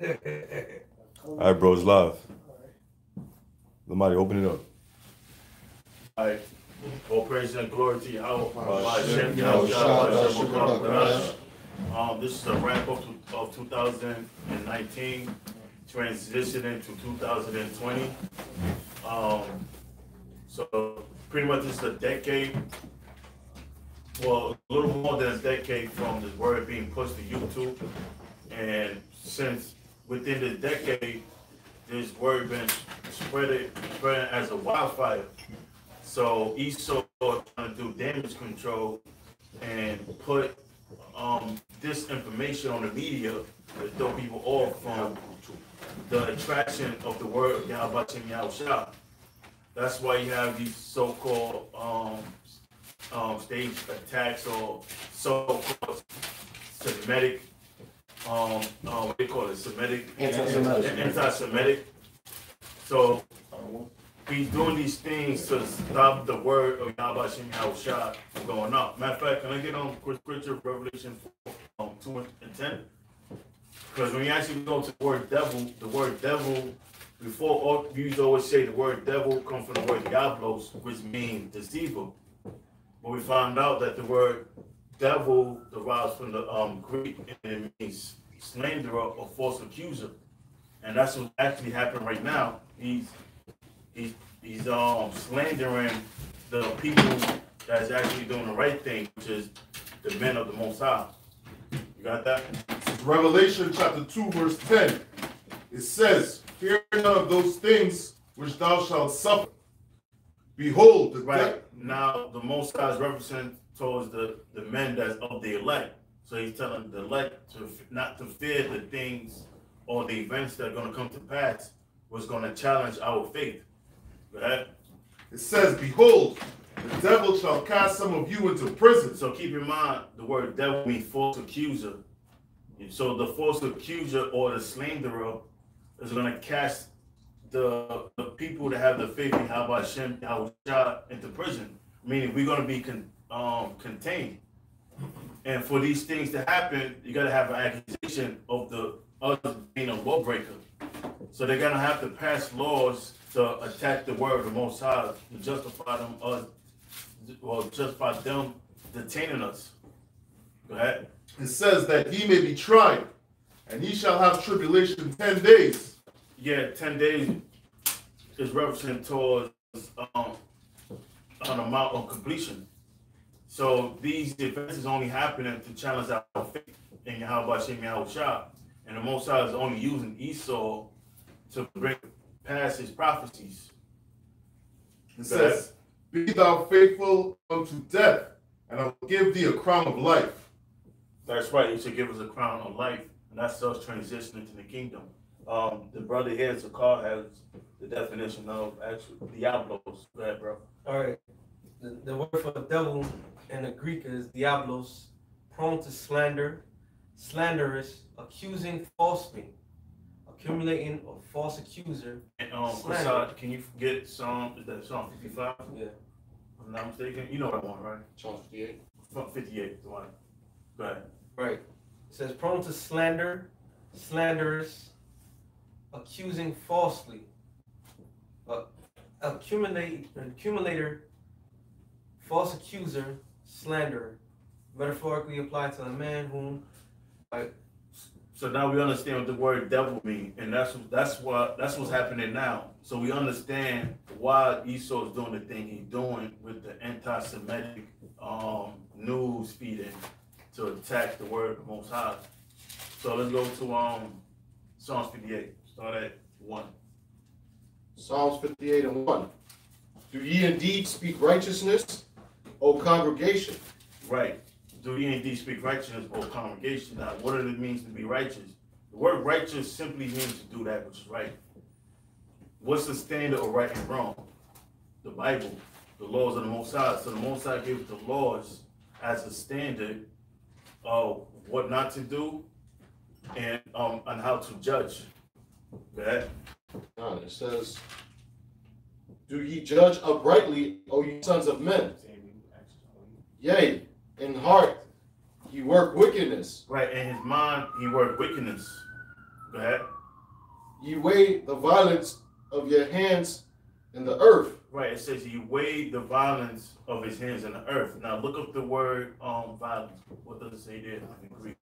All right, bro, it's live. Somebody open it up. All right. All praise and glory to Yahweh. This is a wrap up of 2019, transitioning to 2020. So pretty much this is a decade, well, a little more than a decade from the word being pushed to YouTube. And since within the decade, this word been spreading as a wildfire. So Esau trying to do damage control and put this information on the media to throw people off from the attraction of the word of Yahweh Shem Yahushua. That's why you have these so-called stage attacks or so-called Semitic, what do you call it? Semitic, anti-Semitic. So he's doing these things to stop the word of Yahweh Shem Yahushua from going up. Matter of fact, can I get on scripture, Revelation 2 and 10? Because when you actually go to the word devil, before all, we always say the word devil comes from the word diablos, which means deceiver. But we found out that the word devil derives from the Greek and it means slanderer or false accuser. And that's what actually happened right now. He's slandering the people that's actually doing the right thing, which is the men of the Most High. You got that? Revelation chapter 2, verse 10. It says, "Fear none of those things which thou shalt suffer. Behold, now the Most High is representing towards the men that's of the elect. So he's telling the elect to not to fear the things or the events that are going to come to pass, was going to challenge our faith. Go ahead. It says, "Behold, the devil shall cast some of you into prison." So keep in mind, the word devil means false accuser. So the false accuser or the slanderer is going to cast the people that have the faith in Yahweh Shem Yahushua into prison, meaning we're going to be contained. And for these things to happen, you got to have an accusation of us being a lawbreaker. So they're going to have to pass laws to attack the word of the Most High to justify them detaining us. Go ahead. It says that he may be tried, and he shall have tribulation 10 days. Yeah, 10 days is referencing towards on the mount of completion. So these events is only happening to challenge our faith in Yahweh Shem Yahushua. And the Most High is only using Esau to bring past his prophecies. It says, "Be thou faithful unto death, and I will give thee a crown of life." That's right. He should give us a crown of life, and that's us transitioning to the kingdom. The brother here, Zakar, has the definition of actual diablos. Go ahead, bro. All right. The word for devil in the Greek is diablos, prone to slander, slanderous, accusing falsely, accumulating a false accuser. And Prasad, can you get Psalm 55? Yeah. If I'm not mistaken. You know what I want, right? Psalm 58. 58, the one. Go ahead. Right. It says prone to slander, slanderous, accusing falsely, accumulator, false accuser, slanderer. Metaphorically applied to a man whom, like. So now we understand what the word devil means, and that's what's happening now. So we understand why Esau is doing the thing he's doing with the anti-Semitic news feeding to attack the word of the Most High. So let's go to Psalms 58. Start at 1. Psalms 58 and 1. "Do ye indeed speak righteousness, O congregation?" Right. Do ye indeed speak righteousness, O congregation? Now, what does it mean to be righteous? The word righteous simply means to do that which is right. What's the standard of right and wrong? The Bible, the laws of the Most High. So the Most High gives the laws as a standard of what not to do and how to judge. Go ahead. It says, "Do ye judge uprightly, O ye sons of men? Yea, in heart ye work wickedness." Right, in his mind he worked wickedness. Go ahead. Ye weigh the violence of your hands in the earth. Right. It says he weighed the violence of his hands in the earth. Now look up the word violence. What does it say there in Greek?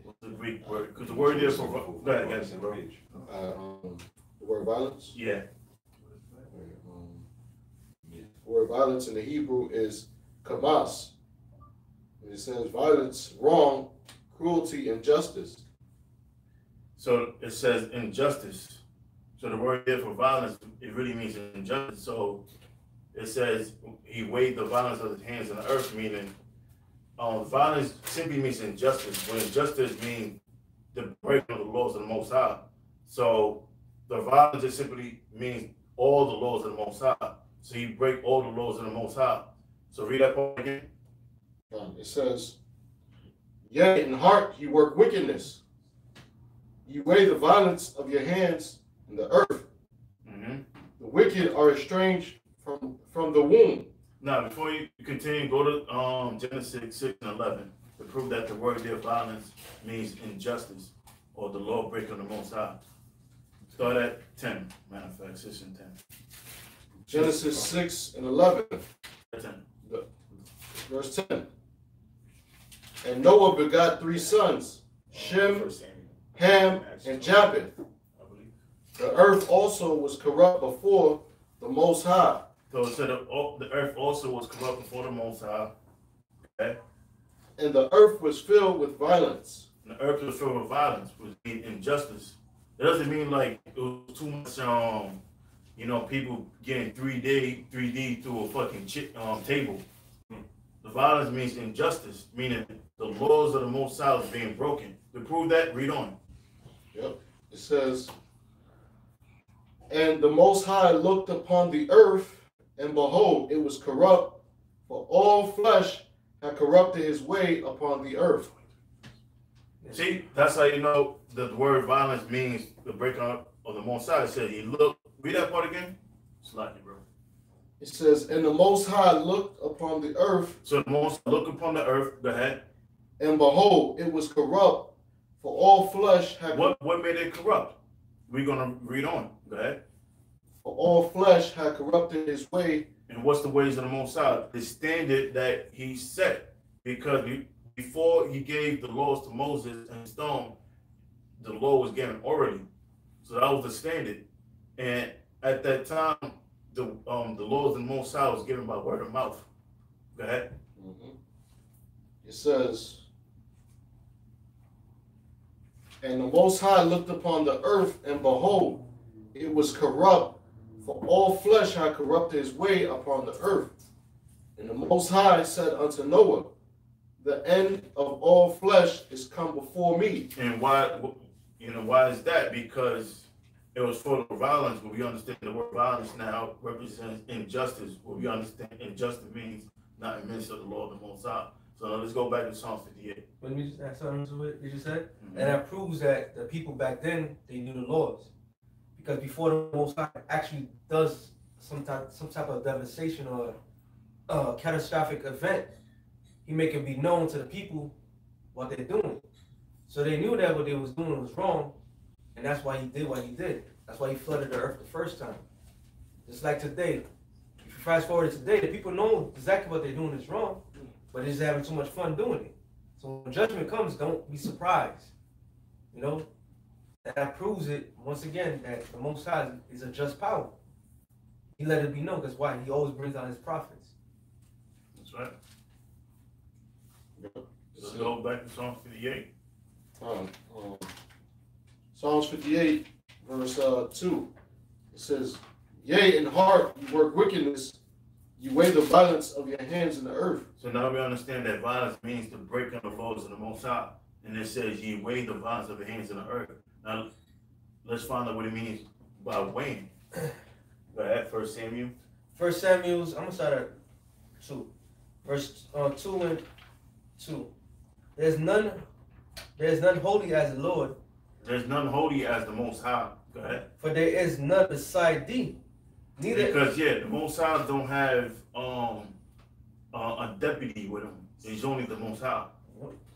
What's the Greek word? Because the word there for go ahead, guys, bro. The word violence. Yeah. The word violence in the Hebrew is kamas. It says violence, wrong, cruelty, injustice. So it says injustice. So the word there for violence, it really means injustice. So it says he weighed the violence of his hands in the earth, meaning violence simply means injustice. When injustice means the breaking of the laws of the Most High. So the violence just simply means all the laws of the Most High. So you break all the laws of the Most High. So read that part again. It says, yea, in heart you work wickedness. You weigh the violence of your hands in the earth. Mm-hmm. The wicked are estranged from the womb. Now, before you continue, go to Genesis 6 and 11 to prove that the word there, violence, means injustice or the law breaking of the Most High. Start at 10, matter of fact, 6 and 10. Genesis 6 and 11, 10. verse 10. And Noah begot 3 sons, Shem, Ham, and Japheth. The earth also was corrupt before the Most High. So it said the earth also was corrupt before the Most High. Okay? And the earth was filled with violence. And the earth was filled with violence, which means injustice. It doesn't mean like it was too much, people getting 3D through a fucking table. The violence means injustice, meaning the laws of the Most High is being broken. To prove that, read on. Yep. It says, and the Most High looked upon the earth, and behold, it was corrupt, for all flesh had corrupted his way upon the earth. See, that's how you know the word violence means the breaking up of the Most High. It said he looked. Read that part again. Slightly, bro. It says, and the Most High looked upon the earth. So the Most High looked upon the earth. Go ahead. And behold, it was corrupt, for all flesh had. What made it corrupt? We're gonna read on. Go ahead. For all flesh had corrupted his way. And what's the ways of the Most High? The standard that he set. Because before he gave the laws to Moses and stone, the law was given orally. So that was the standard. And at that time, the laws of the Most High was given by word of mouth. Go ahead. Mm-hmm. It says, and the Most High looked upon the earth, and behold, it was corrupt, for all flesh had corrupted his way upon the earth. And the Most High said unto Noah, the end of all flesh is come before me. And why is that? Because it was full of violence, but we understand the word violence now represents injustice. What we understand injustice means not in midst of the law of the Most High. So now let's go back to Psalm 58. Let me just add something to what you just said. Mm-hmm. And that proves that the people back then, they knew the laws. Because before the Most High actually does some type of devastation or catastrophic event, he make it be known to the people what they're doing. So they knew that what they was doing was wrong, and that's why he did what he did. That's why he flooded the earth the first time. Just like today. If you fast forward to today, the people know exactly what they're doing is wrong, but they're just having too much fun doing it. So when judgment comes, don't be surprised. You know? And that proves it, once again, that the Most High is a just power. He let it be known, because why? He always brings out his prophets. That's right. Let's go back to Psalm 58. Psalms 58, verse 2. It says, yea, in heart you work wickedness, you weigh the violence of your hands in the earth. So now we understand that violence means the breaking of the laws of the Most High. And it says, ye weigh the violence of your hands in the earth. Now, let's find out what it means by weighing. Go ahead, 1 Samuel. 1 Samuel's, I'm going to start at 2. Verse 2 and 2. There's none holy as the Lord. There's none holy as the Most High. Go ahead. For there is none beside thee. Neither. Because the Most High don't have a deputy with him. He's only the Most High.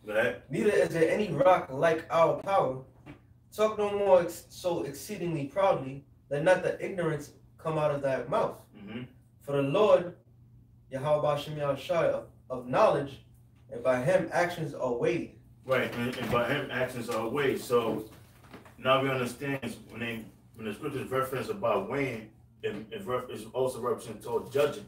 Right? Neither is there any rock like our power. Talk no more so exceedingly proudly, let not the ignorance come out of thy mouth. Mm-hmm. For the Lord, Yahweh Bashem Yahushua, of knowledge, and by him actions are weighed. Right, and by him actions are weighed. So now we understand when the scriptures reference about weighing, it also represents toward judging.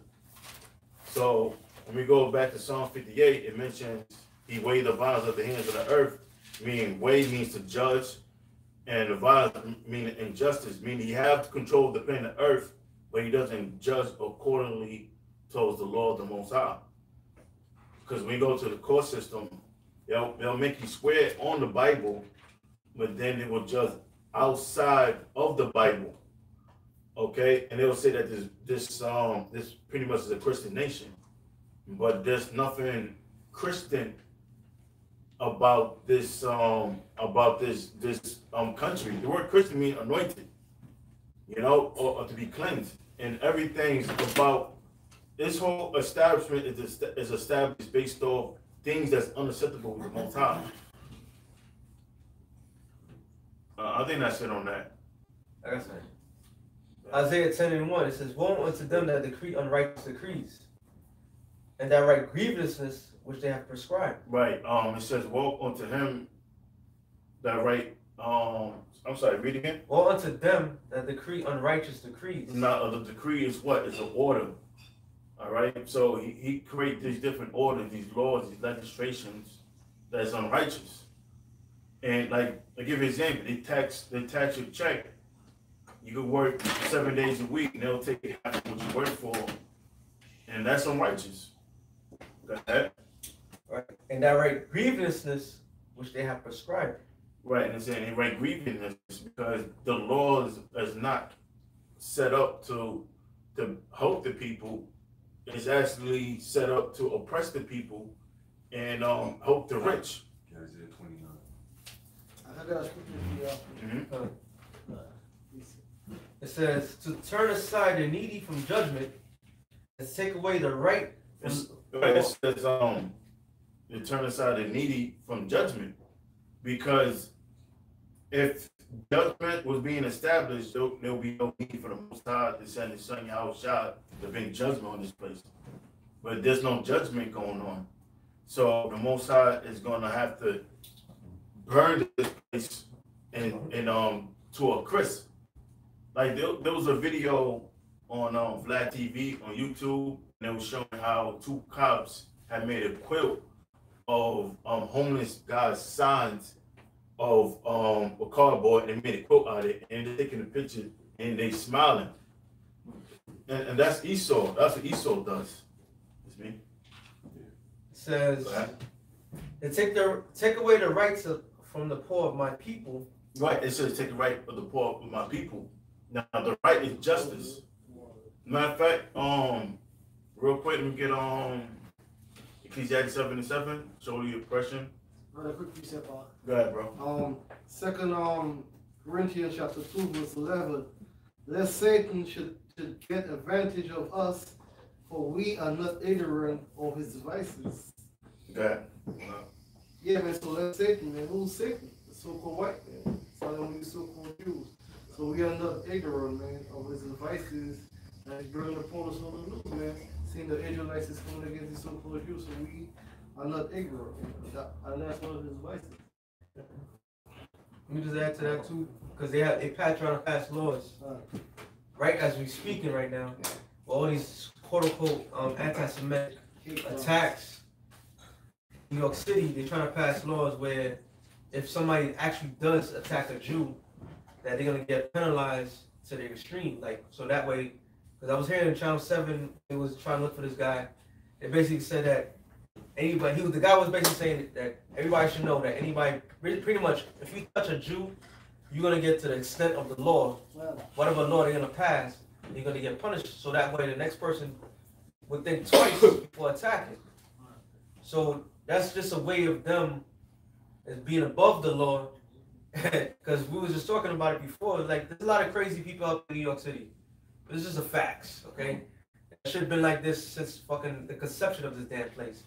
So when we go back to Psalm 58, it mentions he weighed the violence of the hands of the earth, meaning weigh means to judge, and the violence meaning injustice, meaning he have control of the planet earth, but he doesn't judge accordingly towards the law of the Most High. Because when you go to the court system, they'll make you swear on the Bible, but then they will judge outside of the Bible. Okay, and they'll say that this pretty much is a Christian nation, but there's nothing Christian about this country. The word Christian means anointed, or to be cleansed, and everything's about this whole establishment is established based off things that's unacceptable with the Most High. I think that's it on that. Like I said, Isaiah 10:1, it says, woe unto them that decree unrighteous decrees, and that write grievousness which they have prescribed. Right. It says, woe unto him that write, I'm sorry, read again. Woe unto them that decree unrighteous decrees. Now, the decree is what? It's an order. All right. So he creates these different orders, these laws, these legislations that's unrighteous. And like, I'll give you an example. They tax your check. You could work 7 days a week, and they'll take half of what you work for, and that's unrighteous. Got that? Right. And that right grievousness which they have prescribed. Right, and saying they write grievousness because the law is not set up to help the people. It's actually set up to oppress the people and help the rich. Isaiah 29. I got a scripture for y'all. It says to turn aside the needy from judgment and take away the right. It says to turn aside the needy from judgment, because if judgment was being established, there'll be no need for the Most High to send His Son Yahushua to bring judgment on this place. But there's no judgment going on, so the Most High is going to have to burn this place and to a crisp. Like there was a video on Vlad TV on YouTube, and it was showing how two cops had made a quilt of homeless guys' signs of a cardboard, and they made a quilt out of it, and they're taking a picture and they smiling. And that's Esau. That's what Esau does. It's me. It says to take away the rights from the poor of my people. Right. It says take the right of the poor of my people. Now the right is justice. Matter of fact, real quick, let me get Ecclesiastes 7:7. Show you oppression. Really quick precept. Go ahead, bro. Second Corinthians chapter 2 verse 11. Lest Satan should get advantage of us, for we are not ignorant of his devices. Go ahead. Yeah, man. So that's Satan, man. Who's Satan? The so-called white man. So them we so-called Jews. So we are not ignorant, man, of his devices. And he's bringing upon us on the news, man. Seeing the Israelites is coming against the so-called Jews, so we are not ignorant. And that's one of his devices. Let me just add to that too, because they trying to pass laws, right as we speaking right now. All these quote unquote anti-Semitic attacks. New York City, they're trying to pass laws where if somebody actually does attack a Jew, that they're gonna get penalized to the extreme. Like, so that way, because I was hearing in Channel 7, they was trying to look for this guy. They basically said that anybody, the guy was basically saying that everybody should know that anybody, pretty much, if you touch a Jew, you're gonna get to the extent of the law, whatever law they're gonna pass, you're gonna get punished. So that way, the next person would think twice before attacking. So that's just a way of them as being above the law. Because we was just talking about it before. Like, there's a lot of crazy people up in New York City. This is the facts, okay? It should have been like this since fucking the conception of this damn place.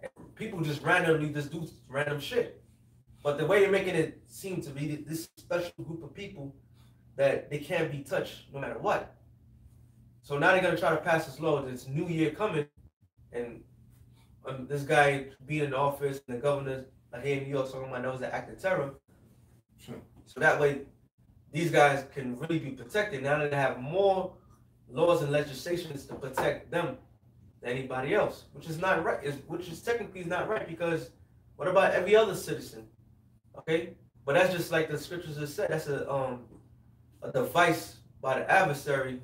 And people just randomly just do random shit. But the way they're making it seem to be this special group of people that they can't be touched no matter what. So now they're gonna try to pass this law. This new year coming, and this guy being in office, and the governor like here in New York talking about that was an act of terror. Sure. So that way, these guys can really be protected. Now that they have more laws and legislations to protect them than anybody else, which is not right. Which is technically not right, because what about every other citizen? Okay, but that's just like the scriptures have said. That's a device by the adversary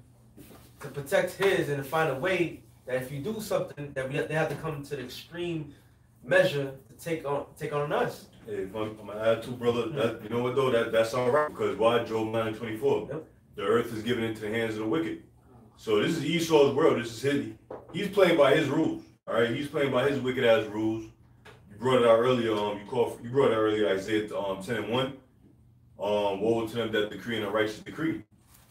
to protect his and to find a way that if you do something that they have to come to the extreme measure to take on us. Hey, if I'm gonna add to brother, that, you know what though, that's all right, because why? Job 9:24. Yep. The earth is given into the hands of the wicked. So this is Esau's world. This is he's playing by his rules. All right, he's playing by his wicked ass rules. You brought it out earlier. You brought it out earlier. Isaiah 10:1. Woe to them that decree and a righteous decree.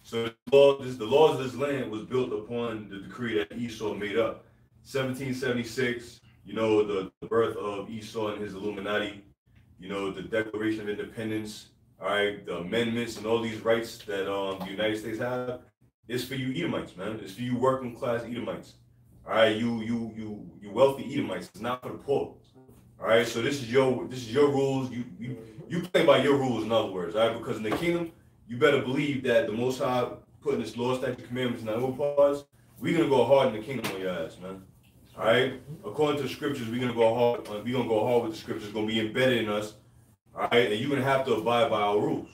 So the laws of this land was built upon the decree that Esau made up. 1776. You know, the birth of Esau and his Illuminati. You know, the Declaration of Independence. All right, the amendments and all these rights that the United States have. It's for you Edomites, man. It's for you working class Edomites. All right, you wealthy Edomites. It's not for the poor. All right, so this is your rules. You play by your rules, in other words. All right, because in the kingdom, you better believe that the Most High putting this law, statute, commandments, and our we're gonna go hard in the kingdom on your ass, man. All right, according to the scriptures, we're gonna go hard. We're gonna go hard with the scriptures. It's gonna be embedded in us. All right, and you're gonna have to abide by our rules.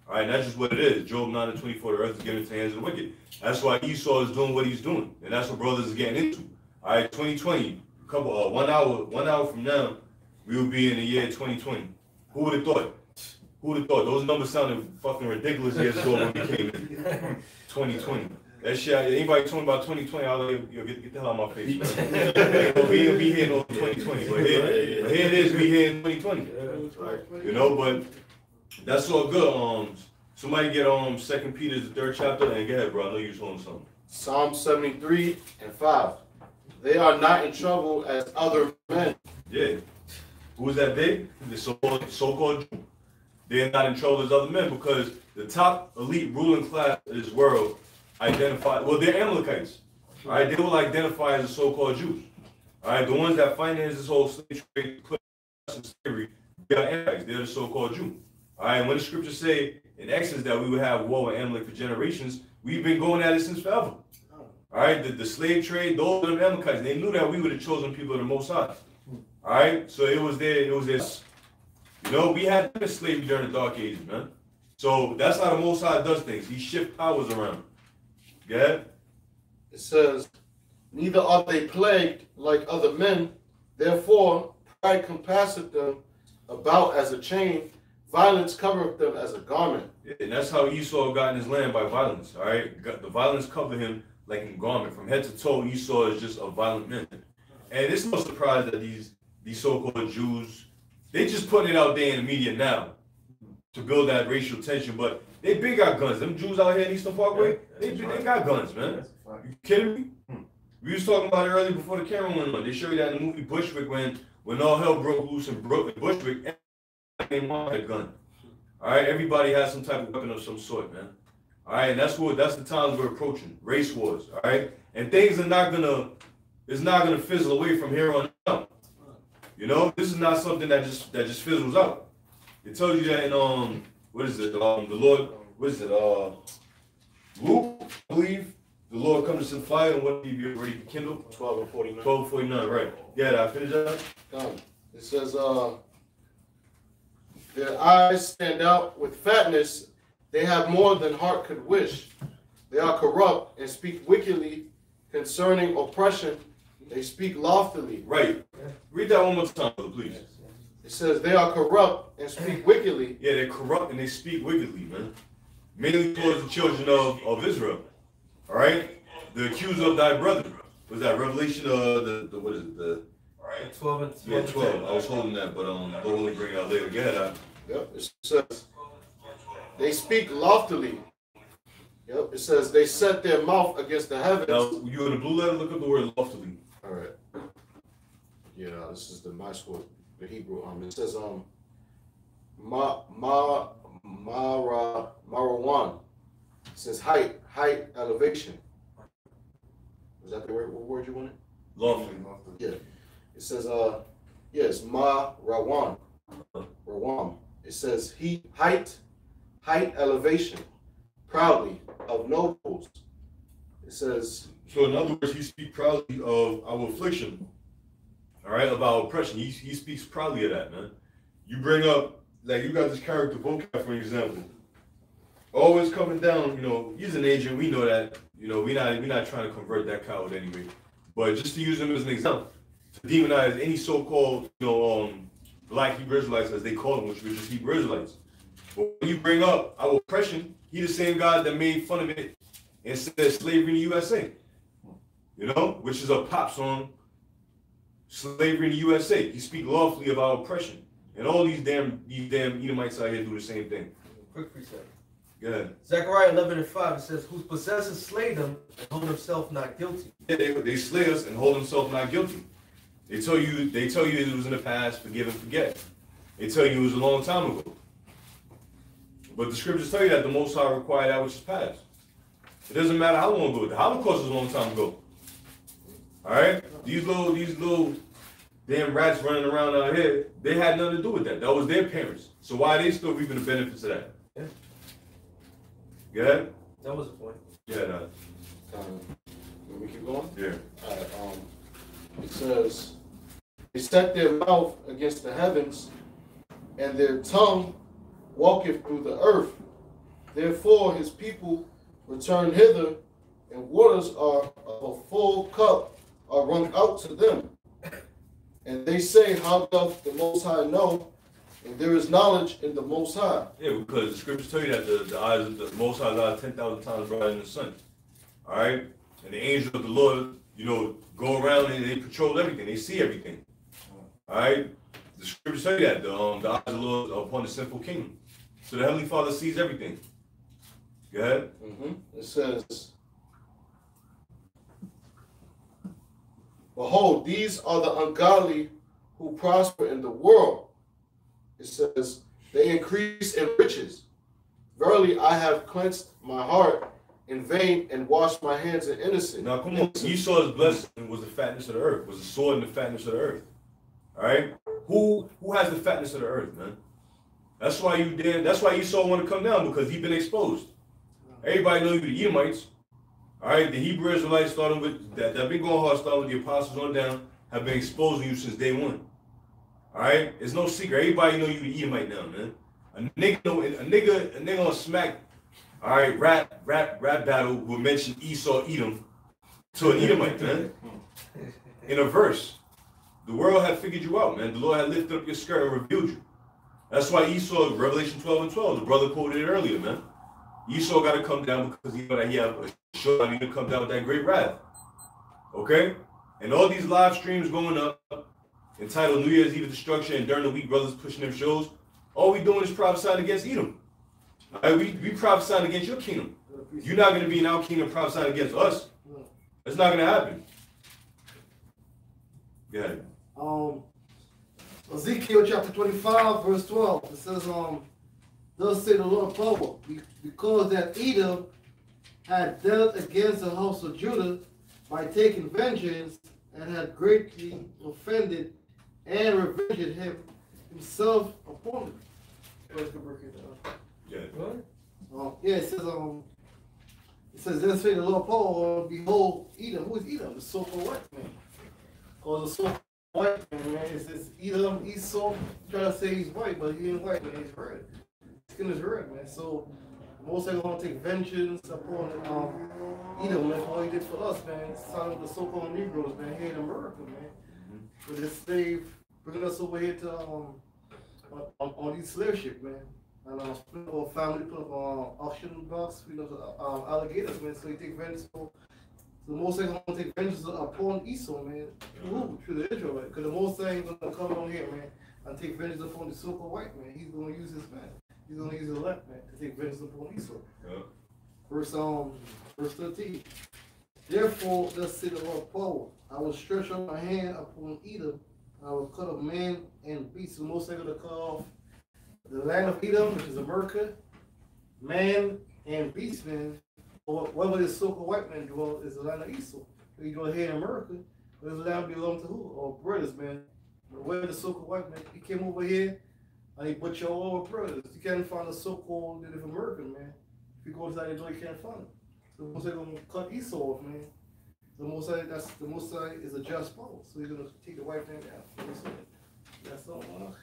All right, and that's just what it is. Job 9:24, the earth is given into the hands of the wicked. That's why Esau is doing what he's doing, and that's what brothers is getting into. All right, 2020, 1 hour from now, we will be in the year 2020. Who would have thought? Who would have thought? Those numbers sounded fucking ridiculous years ago when we came in. 2020. That shit, anybody talking about 2020, I'll like, get the hell out of my face, man. We ain't be here in 2020, but here it is, we here in 2020. You know, but that's all good. Somebody get 2 Peter, the 3rd chapter, and go ahead, bro. I know you're holding something. Psalm 73:5. They are not in trouble as other men. Yeah. Who is that they? The so-called Jew. They're not in trouble as other men because the top elite ruling class of this world they're Amalekites. All right, they will identify as the so-called Jews. All right, the ones that finance this whole slave trade, slavery, they are Amalekites. They're the so-called Jew. All right, and when the scriptures say in Exodus that we would have war with Amalek for generations, we've been going at it since forever. All right, the slave trade, those are the Amalekites. They knew that we were the chosen people of the Most High. All right, so it was this. You know, we had slavery during the Dark Ages, man. So that's how the Most High does things. He shifts powers around. Go ahead. It says, neither are they plagued like other men. Therefore, pride compasseth them about as a chain. Violence covereth them as a garment. Yeah, and that's how Esau got in his land, by violence. All right, the violence covered him like a garment. From head to toe, Esau is just a violent man. And it's no surprise that these so-called Jews, they just putting it out there in the media now to build that racial tension. But they big got guns. Them Jews out here in Eastern Parkway, they got guns, man. You kidding me? We was talking about it earlier before the camera went on. They showed you that in the movie Bushwick when all hell broke loose in Bushwick. Everyone had a gun. All right, everybody has some type of weapon of some sort, man. All right, and that's the times we're approaching. Race wars. All right, and things are not gonna fizzle away from here on out. You know, this is not something that just fizzles out. It tells you that in what is it? The Lord, what is it? Luke, I believe. The Lord comes to fire, and what have you already kindled? 12:49. 12:49, right. Yeah, I finished that. It says, their eyes stand out with fatness. They have more than heart could wish. They are corrupt and speak wickedly concerning oppression. They speak loftily. Right. Read that one more time, please. It says they are corrupt and speak wickedly. Yeah, they're corrupt and they speak wickedly, man. Mainly towards the children of Israel. All right? The accuser of thy brother. Was that Revelation, what is it? The 12 and 12. Yeah, 12. I was holding that, but don't only bring it out later. Go ahead. Yep. It says they speak loftily. Yep. It says they set their mouth against the heavens. Now, you in the blue letter, look up the word loftily. All right. Yeah, this is the Maasor, the Hebrew. It says Marawan. It says height, elevation. Is that the word you wanted? Lawfully. Yeah. It says yes, Rawan. Rawam. It says height, elevation, proudly of nobles. It says. So in other words, he speaks proudly of our affliction. All right, of our oppression. He speaks proudly of that, man. You bring up, like, you got this character vocab, for example. Always coming down, he's an agent, we know that. We're not trying to convert that coward anyway. But just to use him as an example, to demonize any so-called, black Hebrew Israelites, as they call them, which were just Hebrew Israelites. But when you bring up our oppression, he's the same God that made fun of it and said slavery in the USA. Which is a pop song, slavery in the USA. He speaks lawfully of our oppression. And all these damn Edomites out here do the same thing. Quick precept. Go ahead. Zechariah 11:5, it says, whose possessors slay them and hold himself not guilty. Yeah, they slay us and hold themselves not guilty. They tell you it was in the past, forgive and forget. They tell you it was a long time ago. But the scriptures tell you that the Most High required that which is past. It doesn't matter how long ago. The Holocaust was a long time ago. All right? These little damn rats running around out here, they had nothing to do with that. That was their parents. So why are they still reaping the benefits of that? Yeah. Go ahead. That was the point. Yeah, no. Let me keep going? Yeah. All right, it says, they set their mouth against the heavens, and their tongue walketh through the earth. Therefore his people return hither, and waters are of a full cup are run out to them. And they say, how doth the Most High know? And there is knowledge in the Most High. Yeah, because the scriptures tell you that the eyes of the Most High's eyes 10,000 times brighter than the sun. All right? And the angels of the Lord, go around and they patrol everything. They see everything. All right? The scriptures tell you that. The eyes of the Lord are upon the sinful kingdom. So the Heavenly Father sees everything. Go ahead. It says, behold, these are the ungodly who prosper in the world. It says, they increase in riches. Verily, I have cleansed my heart in vain and washed my hands in innocence. Now, come on. Esau's blessing was the fatness of the earth, was the sword and the fatness of the earth. All right? Who has the fatness of the earth, man? That's why Esau want to come down, because he's been exposed. Everybody knows you the Edomites. All right? The Hebrew Israelites starting with that been going hard, starting with the apostles on down, have been exposing you since day one. All right? It's no secret. Everybody know you the Edomite now, man. A nigga on Smack, all right, rap battle will mention Esau Edom to an Edomite, man. In a verse. The world had figured you out, man. The Lord had lifted up your skirt and revealed you. That's why Esau, Revelation 12:12, the brother quoted it earlier, man. Esau got to come down because he know that he have a show to come down with that great wrath. Okay? And all these live streams going up, entitled New Year's Eve Destruction, and during the week, brothers pushing them shows, all we doing is prophesying against Edom. All right? We prophesying against your kingdom. You're not going to be in our kingdom prophesying against us. That's not going to happen. Go ahead. Ezekiel chapter 25, verse 12. It says, thus say the Lord power, because that Edom had dealt against the house of Judah by taking vengeance, and had greatly offended and revenged himself upon them. Yeah. It says, then say the Lord power, behold Edom. Who is Edom? The so-called white man. Because the so-called white man, it says Edom, Esau, trying to say he's white, but he ain't white, man, he's red. His skin is red, man. So most are going to take vengeance upon Edom, man, for what he did for us, man. Starting with the so-called Negroes, man, here in America, man. With this slave, bringing us over here to on these slave ship, man. And split up our family, put up auction blocks, alligators, man. So he take vengeance. So the Most High gonna take vengeance upon Esau, man. Through the Israelite. Because the Most High ain't gonna come on here, man, and take vengeance upon the so-called white man. He's gonna use his man. He's gonna use his left man to take vengeance upon Esau. Yeah. Verse 13. Therefore, thus said the Lord power, I will stretch out my hand upon Edom I will cut off man and beast. The Most High going to cut off the land of Edom, which is America, man and beast, man. Or whatever this so-called white man dwell is the land of Esau. We go here in America, but this land belongs to who? Our brothers, man. Where the so-called white man, he came over here and he butchered all our brothers. You can't find a so-called Native American, man. If you go inside the door, you can't find him. So the Most High gonna cut Esau off, man. The Most High is a just power, so he's gonna take the white man down. That's all, man.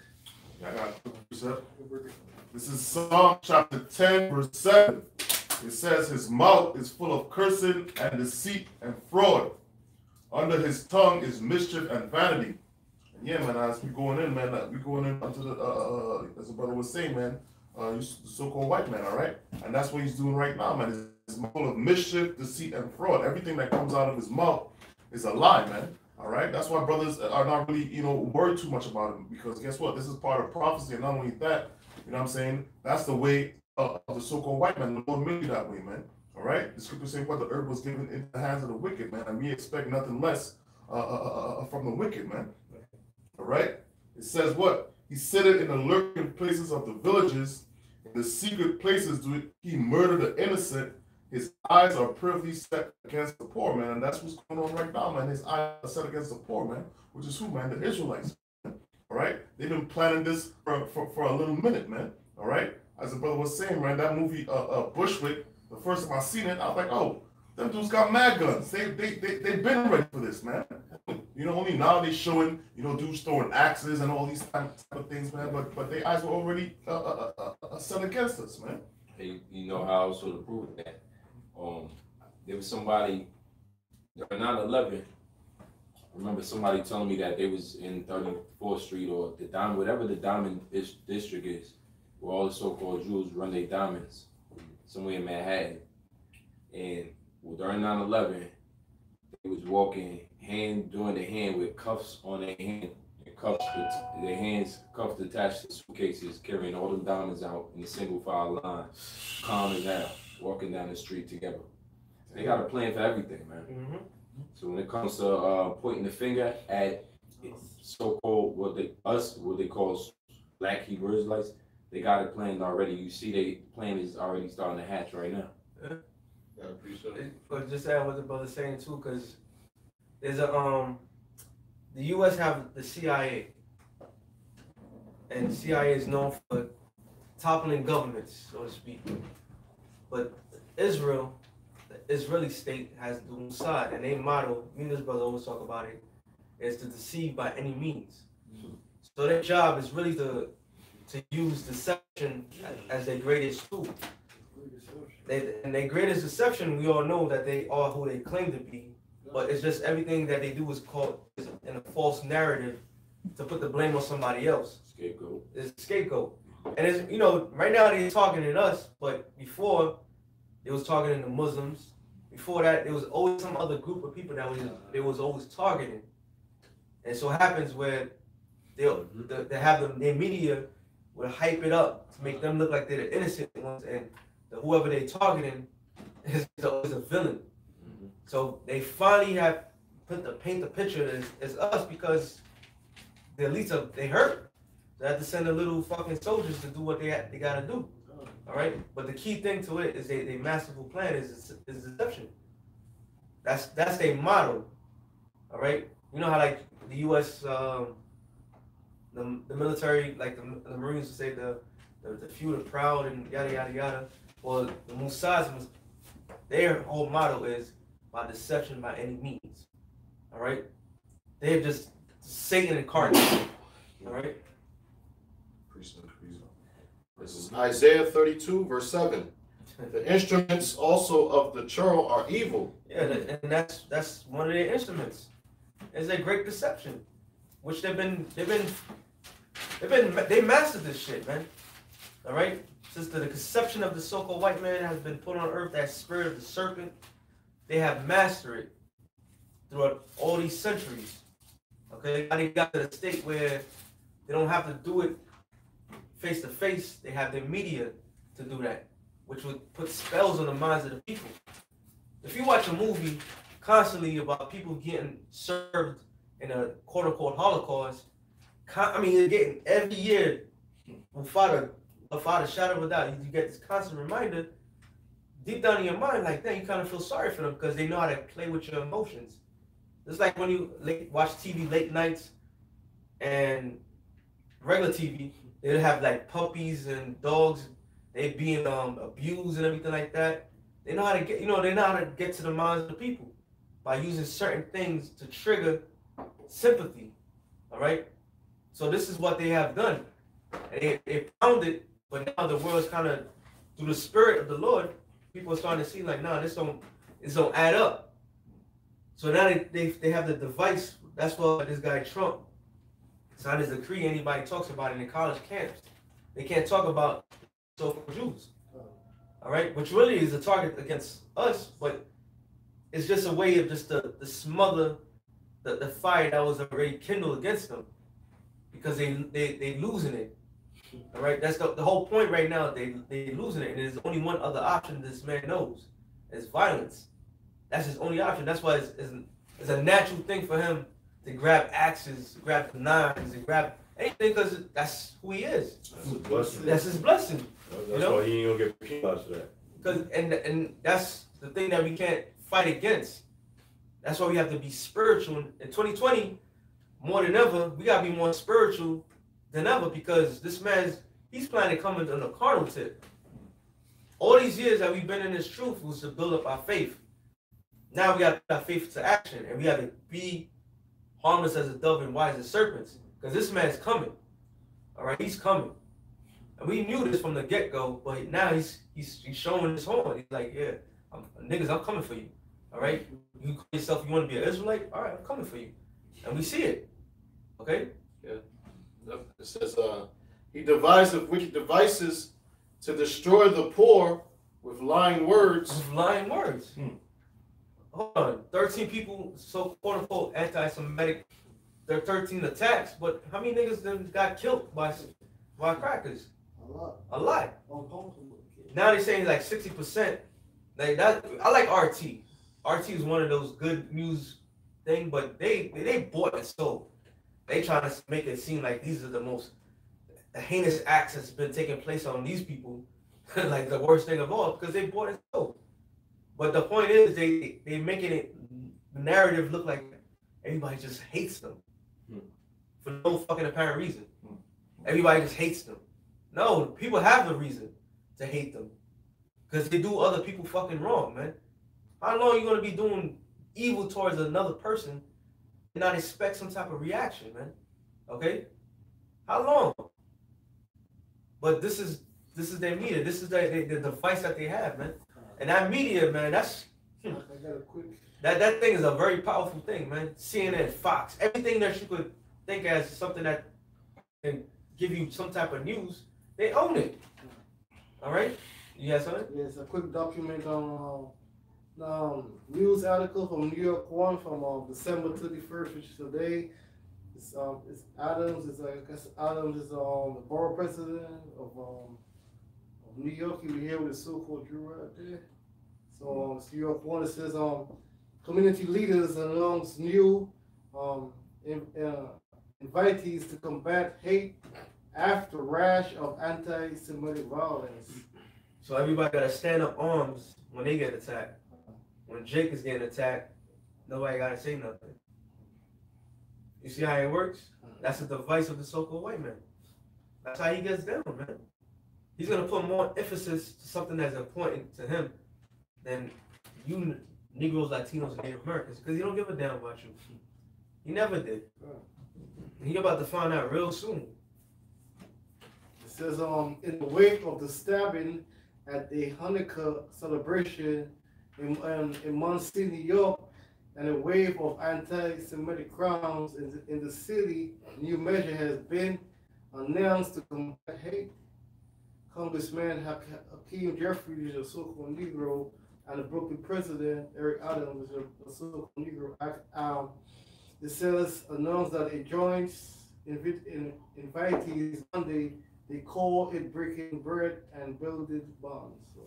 I got this is Psalm chapter 10, verse 7. It says, his mouth is full of cursing and deceit and fraud. Under his tongue is mischief and vanity. And yeah, man, as we going in, man, we going in unto the, as the brother was saying, man, the so-called white man, all right? And that's what he's doing right now, man. He's full of mischief, deceit, and fraud. Everything that comes out of his mouth is a lie, man. All right, that's why brothers are not really, worried too much about him, because guess what? This is part of prophecy, and not only that, you know what I'm saying? That's the way of the so-called white man. The Lord made it that way, man. All right, the scripture saying what the earth was given into the hands of the wicked, man, and we expect nothing less from the wicked, man. All right, it says what? He sitteth in the lurking places of the villages, in the secret places do he murder the innocent. His eyes are privily set against the poor, man, and that's what's going on right now, man. His eyes are set against the poor, man, which is who, man? The Israelites. Man. All right, they've been planning this for a little minute, man. All right, as the brother was saying, man, that movie Bushwick. The first time I seen it, I was like, oh, them dudes got mad guns. They've been ready for this, man. Only now they showing, dudes throwing axes and all these type of things, man. But their eyes were already set against us, man. Hey, you know how also to prove that. There was somebody during 9/11. I remember somebody telling me that they was in 34th Street or the Diamond, whatever the Diamond district is, where all the so-called Jews run their diamonds, somewhere in Manhattan. And during 9/11, they was walking doing the hand with cuffs on their hand, and cuffs with their hands cuffed attached to suitcases, carrying all them diamonds out in a single file line, calm and down, walking down the street together. They got a plan for everything, man. Mm-hmm. So when it comes to pointing the finger at so-called what they call black Hebrew Israelites, they got it planned already. You see, they plan is already starting to hatch right now. Yeah, I appreciate it. But just add what the brother's saying too, because there's a the U.S. have the CIA, and CIA is known for toppling governments, so to speak. But Israel, the Israeli state, has the Mossad, and their motto, me and this brother always talk about it, is to deceive by any means. So their job is really to use deception as their greatest tool. And their greatest deception, we all know that they are who they claim to be, but it's just everything that they do is called in a false narrative to put the blame on somebody else. Scapegoat. It's a scapegoat. And it's, right now they're talking in us, but before they was targeting the Muslims. Before that, there was always some other group of people that they was always targeting. And so it happens where they have their media will hype it up to make them look like they're the innocent ones, and whoever they're targeting is always a villain. Mm-hmm. So they finally have paint the picture as us, because the elites they hurt. They have to send the little fucking soldiers to do what they gotta do. All right, but the key thing to it is their masterful plan is deception. That's their motto. All right, you know how like the U.S. The military, like the Marines would say the few, the proud, and yada yada yada. Well, the Mossad, their whole motto is by deception by any means. All right, they're just Satan incarnate. All right. This is Isaiah 32, verse 7. The instruments also of the churl are evil. Yeah, and that's one of their instruments. It's a great deception, which they mastered this shit, man. All right, since the conception of the so-called white man has been put on earth, that spirit of the serpent, they have mastered it throughout all these centuries. Okay, they got to the state where they don't have to do it face to face. They have their media to do that, which would put spells on the minds of the people. If you watch a movie constantly about people getting served in a quote-unquote Holocaust, I mean, you're getting every year, without a shadow of a doubt, you get this constant reminder deep down in your mind, like, then you kind of feel sorry for them because they know how to play with your emotions. It's like when you watch TV late nights and regular TV, they'd have like puppies and dogs, they being abused and everything like that. They know how to get, they know how to get to the minds of the people by using certain things to trigger sympathy. All right. So this is what they have done. And they found it, but now the world's kind of, through the spirit of the Lord, people are starting to see like, nah, this don't add up. So now they have the device. That's why this guy Trump signed his decree. Anybody talks about it in college camps, they can't talk about so-called Jews. All right, which really is a target against us, but it's just a way of just to smother the fire that was already kindled against them, because they losing it. All right, that's the whole point right now. They losing it, and there's only one other option this man knows: is violence. That's his only option. That's why it's a natural thing for him to grab axes, grab knives, and grab anything, because that's who he is. That's his blessing. That's why he ain't gonna get penalized for that. Because and that's the thing that we can't fight against. That's why we have to be spiritual. In 2020, more than ever, we gotta be more spiritual than ever, because this he's planning to come on a carnal tip. All these years that we've been in this truth was to build up our faith. Now we got to put our faith to action, and we have to be harmless as a dove and wise as serpents, because this man's coming. All right, he's coming. And we knew this from the get-go, but now he's showing his horn. He's like, yeah, niggas, I'm coming for you. All right? You call yourself, you want to be an Israelite? All right, I'm coming for you. And we see it. Okay? Yeah. It says, he devised wicked devices to destroy the poor with lying words. With lying words. Hold on. 13 people, so quote-unquote anti-Semitic. There are 13 attacks, but how many niggas then got killed by crackers? A lot. Now they're saying like 60%. Like that, I like RT. RT is one of those good news thing, but they bought it, so they trying to make it seem like these are the most heinous acts that's been taking place on these people, like the worst thing of all, because they bought it so. But the point is, they making it, the narrative look like everybody just hates them for no fucking apparent reason. Everybody just hates them. No, people have a reason to hate them, because they do other people fucking wrong, man. How long are you gonna be doing evil towards another person and not expect some type of reaction, man? Okay? How long? But this is their media. This is the device that they have, man. And that media, man, that's that thing is a very powerful thing, man. CNN, Fox, everything that you could think as something that can give you some type of news, they own it. All right? You got something? Yes, a quick document on news article from New York One from December 31st, which is today. It's Adams. Adams is the borough president of New York. He was here with the so-called Jew right there. So it's New York One. It says community leaders announce new invitees to combat hate after rash of anti-Semitic violence. So everybody got to stand up arms when they get attacked. When Jake is getting attacked, nobody got to say nothing. You see how it works? That's the device of the so-called white man. That's how he gets down, man. He's going to put more emphasis to something that's important to him than you Negroes, Latinos, and Native Americans, because he don't give a damn about you. He never did. And he about to find out real soon. It says, in the wake of the stabbing at the Hanukkah celebration in Muncie, New York, and a wave of anti-Semitic crimes in the city, a new measure has been announced to combat hate. Congressman Hakeem Jeffries, a so-called Negro, and the Brooklyn president, Eric Adams, a so-called Negro. The sellers announced that a joint invitees Monday, they call it breaking bread and building bonds. So,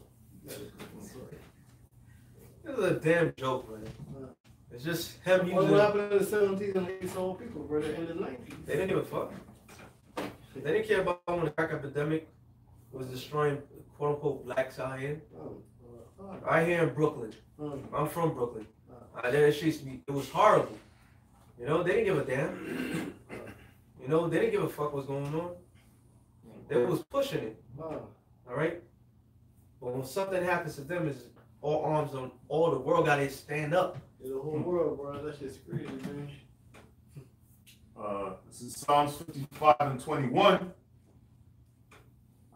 this is a damn joke, man. It's just him using. What happened in the 70s and 80s old people, brother, in the 90s? They didn't give a fuck. They didn't care about when the crack epidemic was destroying quote unquote blacks out here. Right here in Brooklyn. I'm from Brooklyn. It was horrible. You know, they didn't give a damn. You know, they didn't give a fuck what's going on. They was pushing it. All right? But when something happens to them, it's all arms on all the world got to stand up. Yeah, the whole world, bro. That shit's crazy, man. This is Psalms 55 and 21.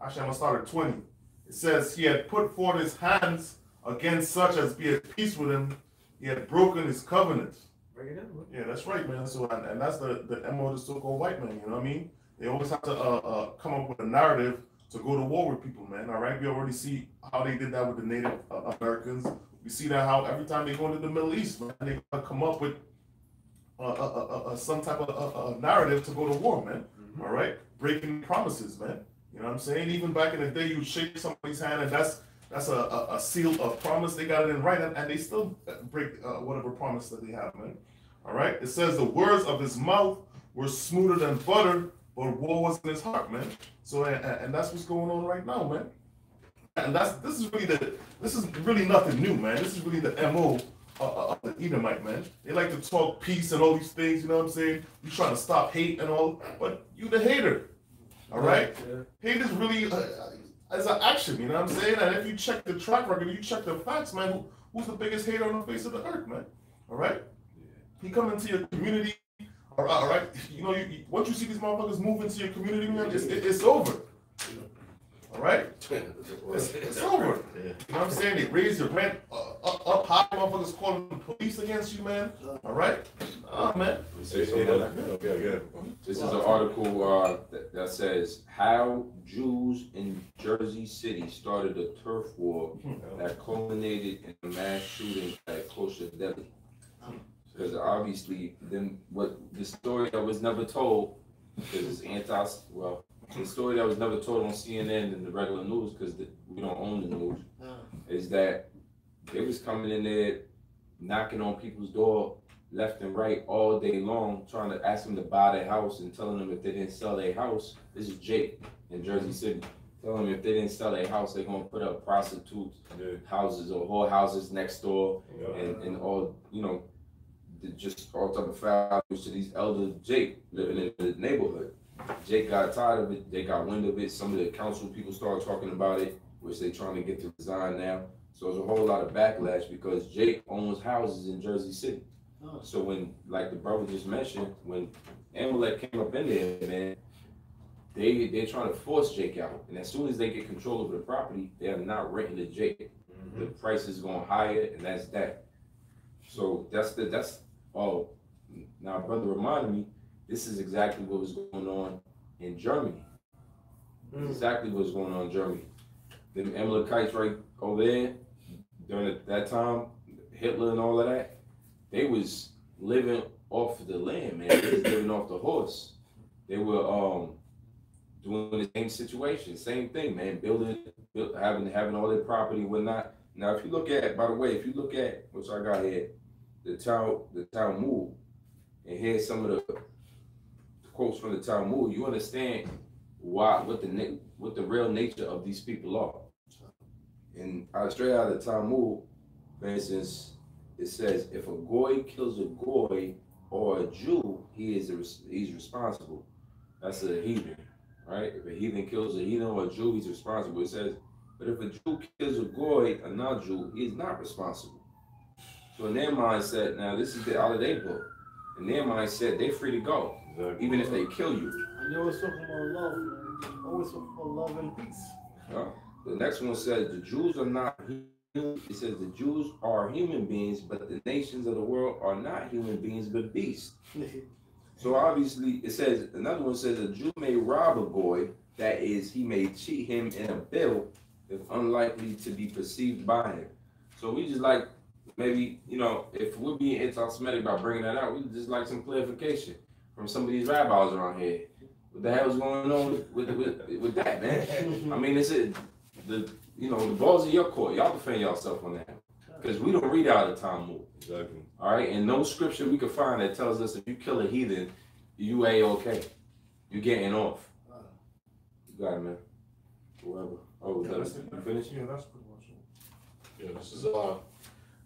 Actually, I'm gonna start at 20. It says, "He had put forth his hands against such as be at peace with him. He had broken his covenants." Bring it up. Yeah, that's right, man. So, and that's the MO of the so-called white man. You know what I mean? They always have to come up with a narrative to go to war with people, man. All right, we already see how they did that with the Native Americans. We see that how every time they go into the Middle East, man, they come up with some type of narrative to go to war, man. Mm-hmm. All right, breaking promises, man. You know what I'm saying? Even back in the day, you shake somebody's hand, and that's a seal of promise. They got it in writing, and they still break whatever promise that they have, man. All right. It says the words of his mouth were smoother than butter, but war was in his heart, man. So and that's what's going on right now, man. And this is really nothing new, man. This is really the MO of the Edomite, man. They like to talk peace and all these things, you know what I'm saying? You trying to stop hate and all, but you the hater. All right? Yeah. Hate is really as an action, you know what I'm saying? And if you check the track record, you check the facts, man, who's the biggest hater on the face of the earth, man? All right? He come into your community, all right? You know, once you see these motherfuckers move into your community, man, it's over. All right? It's over. You know what I'm saying? They raise your rent up high. Motherfuckers calling the police against you, man. All right? Man. This is an article that says how Jews in Jersey City started a turf war that culminated in a mass shooting at Kosher Deli. Because obviously, then what the story that was never told, because it's the story that was never told on CNN and the regular news, because we don't own the news, is that they was coming in there, knocking on people's door left and right all day long, trying to ask them to buy their house and telling them if they didn't sell their house. This is Jake in Jersey City. Telling them if they didn't sell their house, they're going to put up prostitutes, houses or whorehouses next door, and all, you know, just all type of foul to these elder Jake living in the neighborhood. Jake got tired of it. They got wind of it. Some of the council people started talking about it, which they trying to get to resign now. So there's a whole lot of backlash because Jake owns houses in Jersey City. So when, like the brother just mentioned, when Amalek came up in there, man, they're trying to force Jake out. And as soon as they get control over the property, they have not renting to Jake. The price is going higher, and that's that. So now brother reminded me, this is exactly what was going on in Germany. Exactly what was going on in Germany. The Amalekites right over there, during that time, Hitler and all of that, they was living off the land, man. They was living off the horse. They were doing the same situation, same thing, man. Having all their property and whatnot. Now, if you look at, by the way, which I got here, the Talmud, and here's some of the quotes from the Talmud, you understand what the real nature of these people are. And straight out of the Talmud, for instance, it says if a goy kills a goy or a Jew, he's responsible. That's a heathen, right? If a heathen kills a heathen or a Jew, he's responsible. It says, but if a Jew kills a goy, a non-Jew, he is not responsible. So in their mindset, now this is out of their book. In their mindset, they're free to go, even if they kill you. And they always talking about love, man. Always talking about love and peace. The next one says the Jews are not human. It says the Jews are human beings, but the nations of the world are not human beings, but beasts. So obviously, it says, another one says a Jew may rob a goy, that is, he may cheat him in a bill, if unlikely to be perceived by him. So we just like, maybe, you know, if we're being anti-Semitic by bringing that out, we just like some clarification from some of these rabbis around here. What the hell's going on with that, man? I mean, the balls in your court. Y'all defend yourself on that. Because we don't read out of the Talmud. Exactly. All right? And no scripture we can find that tells us if you kill a heathen, you A-okay. You're getting off. You got it, man. Whoever. Oh, Yeah, that's you finished? Yeah, that's pretty much it. Yeah, this is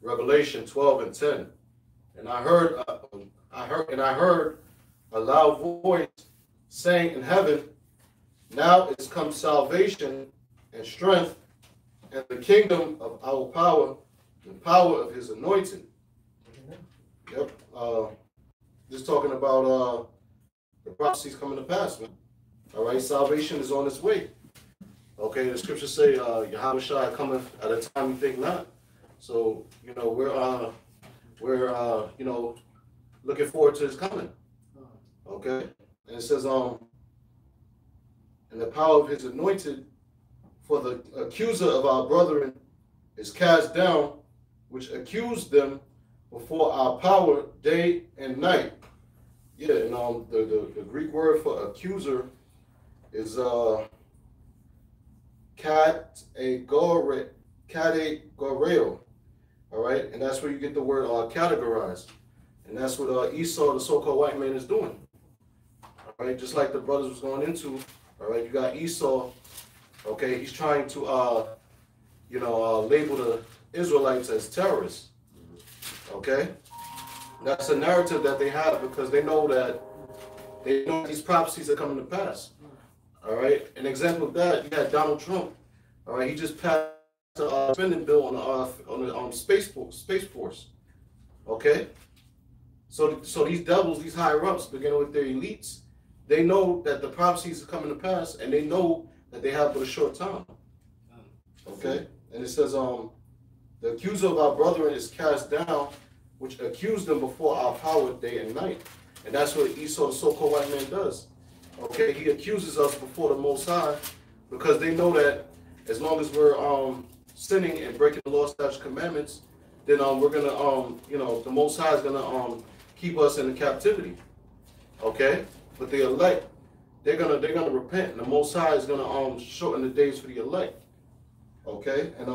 Revelation 12:10. And I heard a loud voice saying in heaven, now is come salvation and strength and the kingdom of our power and power of his anointing. Yep. Just talking about the prophecies coming to pass, man. All right, salvation is on its way. Okay, the scriptures say Yahweh Shai cometh at a time you think not. So, you know, we're you know, looking forward to his coming. Okay? And it says, and the power of his anointed, for the accuser of our brethren is cast down, which accused them before our power day and night. Yeah, and the Greek word for accuser is kategoreo. All right, and that's where you get the word categorize, and that's what Esau, the so-called white man, is doing. All right, just like the brothers was going into. All right, you got Esau. Okay, he's trying to you know, label the Israelites as terrorists. Okay, that's a narrative that they have because they know these prophecies are coming to pass. All right, an example of that, you got Donald Trump. All right, he just passed a spending bill on Space Force. Okay, so these devils, these higher ups, beginning with their elites, they know that the prophecies are coming to pass, and they know that they have but a short time. Okay, and it says, the accuser of our brethren is cast down, which accused them before our power day and night. And that's what Esau, the so-called white man, does. Okay, he accuses us before the Most High because they know that as long as we're sinning and breaking the law, statutes, commandments, then we're gonna you know, the Most High is gonna keep us in the captivity. Okay, but the elect, they're gonna repent, and the Most High is gonna shorten the days for the elect. Okay, and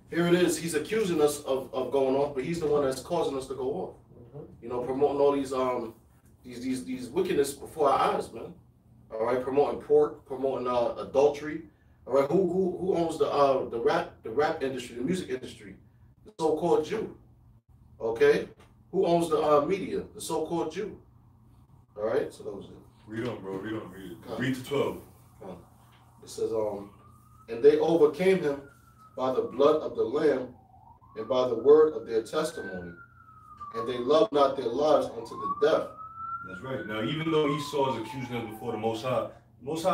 here it is. He's accusing us of going off, but he's the one that's causing us to go off. You know, promoting all these wickedness before our eyes, man. All right, promoting pork, promoting adultery. All right, who owns the rap industry, the music industry? The so-called Jew. Okay, who owns the media? The so-called Jew. All right, so that was it. Read on, bro. Read on. Read to 12. It says, and they overcame him by the blood of the Lamb and by the word of their testimony, and they loved not their lives unto the death. That's right. Now, even though Esau is accusing them before the Most High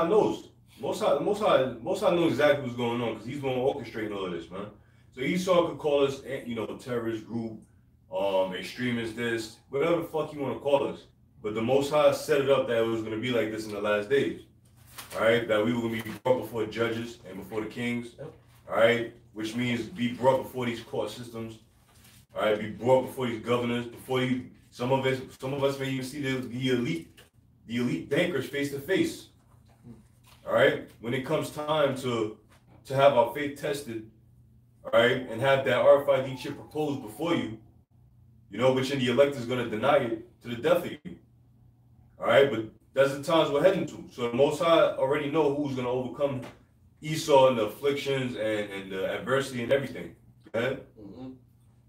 knows. Most High knows exactly what's going on because he's going to orchestrate all of this, man. So Esau could call us, you know, terrorist group, extremist, this, whatever the fuck you want to call us. But the Most High set it up that it was going to be like this in the last days. All right, that we were going to be brought before judges and before the kings. All right, which means be brought before these court systems. All right, be brought before these governors, before you. Some of us may even see the elite bankers face to face. All right, when it comes time to have our faith tested, all right, and have that RFID chip proposed before you, you know, which in the elect is going to deny it to the death of you. All right, but that's the times we're heading to. So the Most High already know who's going to overcome Esau and the afflictions and the adversity and everything. Go ahead.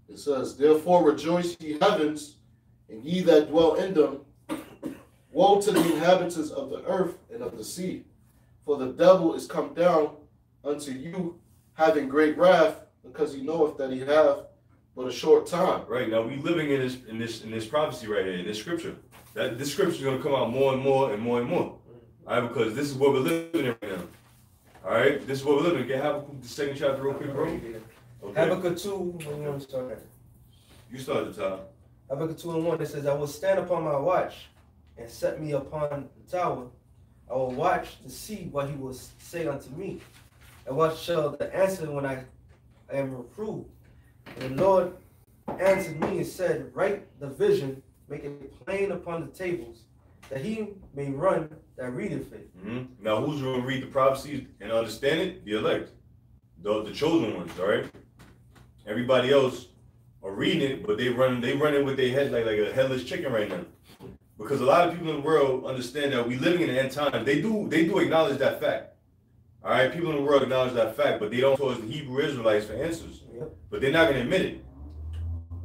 It says, therefore rejoice ye heavens, and ye that dwell in them. Woe to the inhabitants of the earth and of the sea, for the devil is come down unto you, having great wrath, because he knoweth that he have but a short time. Right, now we living in this prophecy right here, in this scripture. That this scripture is going to come out more and more and more and more. All right, because this is what we're living in right now. All right, this is what we're living in. Get Habakkuk, the second chapter real quick, bro. Okay. Habakkuk 2, when you want to start at? You start at the top. Habakkuk 2:1, it says, I will stand upon my watch and set me upon the tower. I will watch to see what he will say unto me, and what shall the answer when I am reproved. And the Lord answered me and said, write the vision, make it plain upon the tables, that he may run that readeth it. Now, who's going to read the prophecies and understand it? The elect, the chosen ones. All right. Everybody else are reading it, but they running with their head like a headless chicken right now. Because a lot of people in the world understand that we living in the end time. They do acknowledge that fact. All right, people in the world acknowledge that fact, but they don't towards the Hebrew Israelites for answers. Yep. But they're not going to admit it.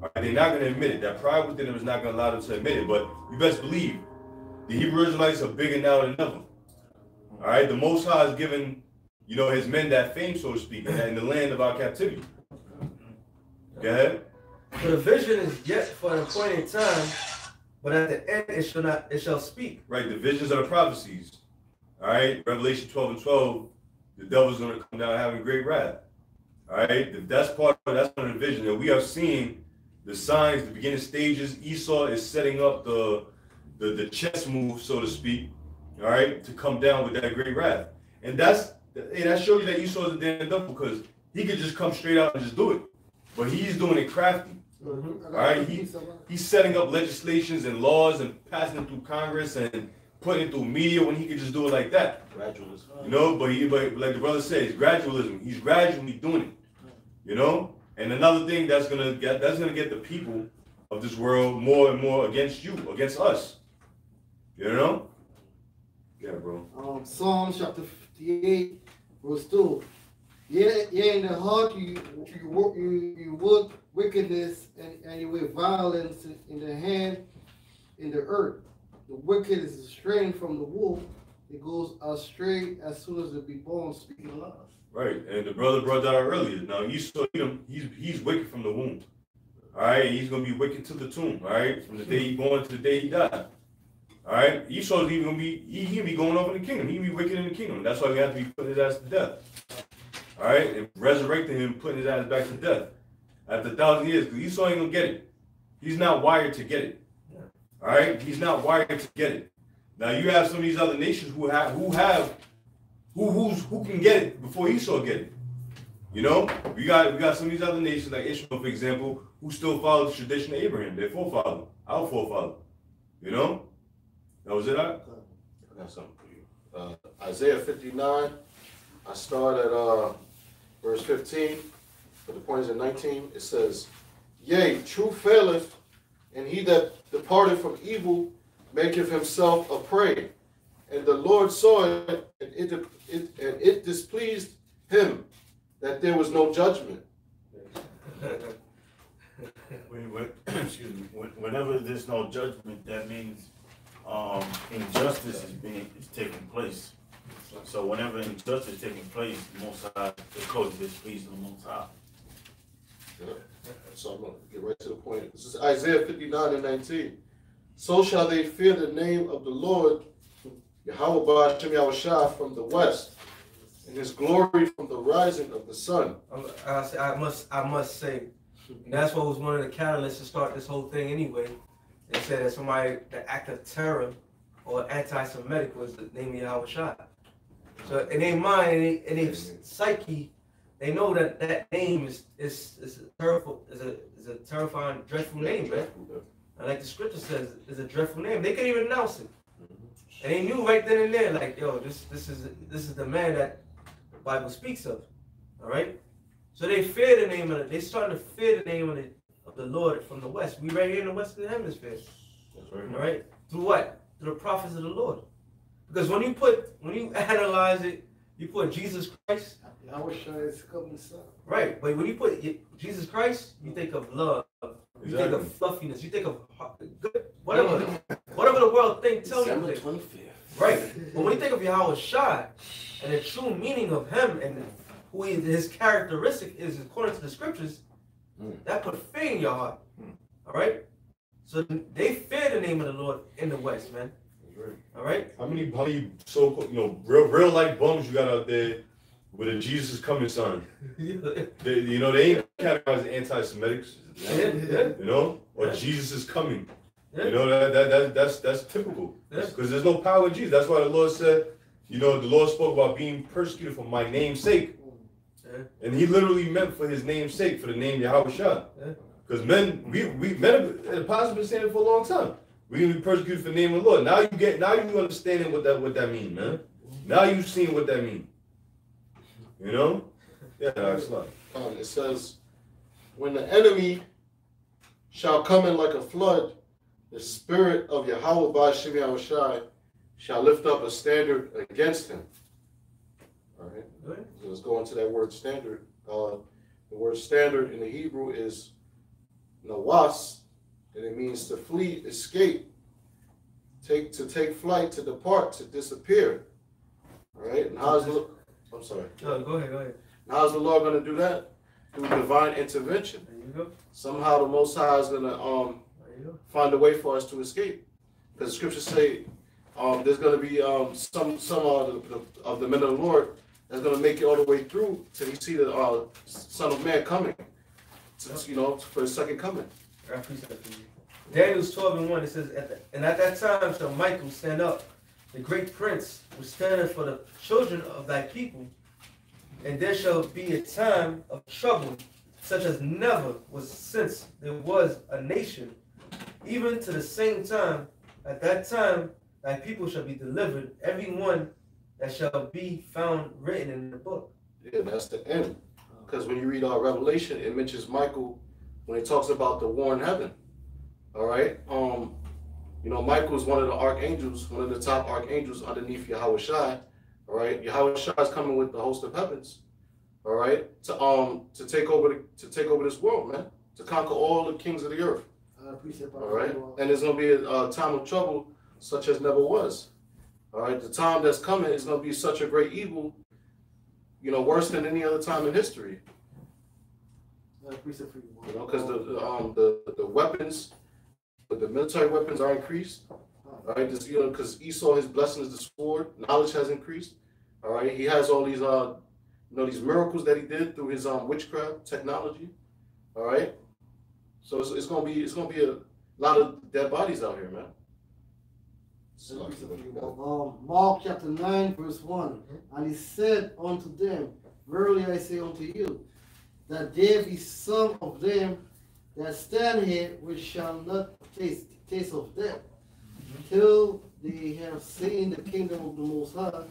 All right, they're not going to admit it. That pride within them is not going to allow them to admit it. But you best believe the Hebrew Israelites are bigger now than ever. All right, the Most High has given, you know, his men that fame, so to speak, in the land of our captivity. Go ahead. So the vision is yet for an appointed time, but at the end it shall speak. Right, the visions are the prophecies. All right, Revelation 12:12, the devil's going to come down having great wrath. All right, that's one of the vision, and we are seeing the signs, the beginning stages. Esau is setting up the chess move, so to speak. All right, to come down with that great wrath, and that shows you that Esau is a damn devil, because he could just come straight out and just do it, but he's doing it crafty. Mm-hmm. All right, he's setting up legislations and laws and passing them through Congress and putting it through media when he could just do it like that. Gradualism. You know, but like the brother says, gradualism. He's gradually doing it. You know, and another thing that's gonna get the people of this world more and more against you, against us. You know? Yeah, bro. Psalms chapter 58, verse 2. Yea, in the heart you work wickedness, and you with violence in the hand, in the earth. The wicked is estranged from the wolf. It goes astray as soon as it be born, speaking lies. Right, and the brother brought that out earlier. Now Esau, he's wicked from the womb. All right, he's gonna be wicked to the tomb. All right, from the day he born to the day he died. All right, Esau's even gonna be he'll be going off in the kingdom. He'll be wicked in the kingdom. That's why we have to be putting his ass to death. All right, and resurrecting him, putting his ass back to death after 1,000 years. Because Esau ain't gonna get it. He's not wired to get it. All right, he's not wired to get it. Now you have some of these other nations who can get it before Esau get it. You know, we got some of these other nations like Ishmael, for example, who still follow the tradition of Abraham, their forefather, our forefather. You know, that was it. I got something for you. Isaiah 59. I start at verse 15, but the point is in 19. It says, "Yea, truth faileth, and he that departed from evil maketh himself a prey. And the Lord saw it, and it displeased him that there was no judgment." Whenever there's no judgment, that means injustice is taking place. So whenever injustice is taking place, the Most High, the cause is displeased the Most High. Yeah. So I'm going to get right to the point. This is Isaiah 59 and 19. "So shall they fear the name of the Lord, Yahweh Ba'ashem Yahushua, from the west, and his glory from the rising of the sun." I must say, that's what was one of the catalysts to start this whole thing anyway. They said that the act of terror or anti-Semitic was the name of Yahushua. So in their mind, in their psyche, they know that name is a terrifying, dreadful name, man. And like the scripture says, it's a dreadful name. They couldn't even announce it. And they knew right then and there, like, yo, this is the man that the Bible speaks of. All right? So they fear the name of it. They started to fear the name of the Lord from the west. We right here in the western hemisphere. That's right. All right? Through what? Through the prophets of the Lord. Because when you analyze it, you put Jesus Christ. Yahushua is coming son. Right. But when you put Jesus Christ, you think of love. You think of fluffiness. You think of good, whatever the world tells you. December 25th. Right. But when you think of Yahushua and the true meaning of him and who his characteristic is according to the scriptures, that put fear in your heart. All right? So they fear the name of the Lord in the West, man. All right? How many so-called, real life bums you got out there with a Jesus is coming sign? They ain't categorized as anti-Semitics. You know, or Jesus is coming. You know, that's typical. Because there's no power in Jesus. That's why the Lord said, the Lord spoke about being persecuted for my name's sake. And he literally meant for his name's sake, for the name Yahushua. Because men the apostles been saying it for a long time. We're gonna be persecuted for the name of the Lord. Now you understanding what that means, man. Now you seeing what that means. You know? Yeah, that's right. It says, "When the enemy shall come in like a flood, the spirit of Yahweh Ba'ashem Yahushai shall lift up a standard against him. All right. Good. So let's go into that word standard. The word standard in the Hebrew is nawas, and it means to flee, escape, to take flight, to depart, to disappear. All right. And how's the I'm sorry. No, go ahead. And how's the Lord going to do that? Through divine intervention. There you go. Somehow the Most High is going to There you go. find a way for us to escape. Because the scriptures say there's going to be some of the men of the Lord that's going to make it all the way through till you see the Son of Man coming, for his second coming. I appreciate that for you. Daniel's 12:1, it says, and at that time shall Michael stand up, the great prince, which standeth for the children of thy people, and there shall be a time of trouble, such as never was since there was a nation, even to the same time. At that time thy people shall be delivered, every one that shall be found written in the book. Yeah, that's the end. Because when you read Revelation, it mentions Michael when it talks about the war in heaven. All right. Michael is one of the archangels, one of the top archangels underneath Yahushai. All right. Yahushai is coming with the host of heavens. All right. To take over this world, man. To conquer all the kings of the earth. I appreciate that. All right. And there's gonna be a time of trouble such as never was. All right. The time that's coming is gonna be such a great evil, worse than any other time in history. I appreciate for you. Because the weapons, the military weapons are increased. All right, because Esau, his blessing is the sword. Knowledge has increased. All right, he has all these these miracles that he did through his witchcraft technology. All right, so it's gonna be a lot of dead bodies out here, man. Mark chapter 9, verse 1. And he said unto them, verily I say unto you, that there be some of them that stand here which shall not taste of death, till they have seen the kingdom of the Most High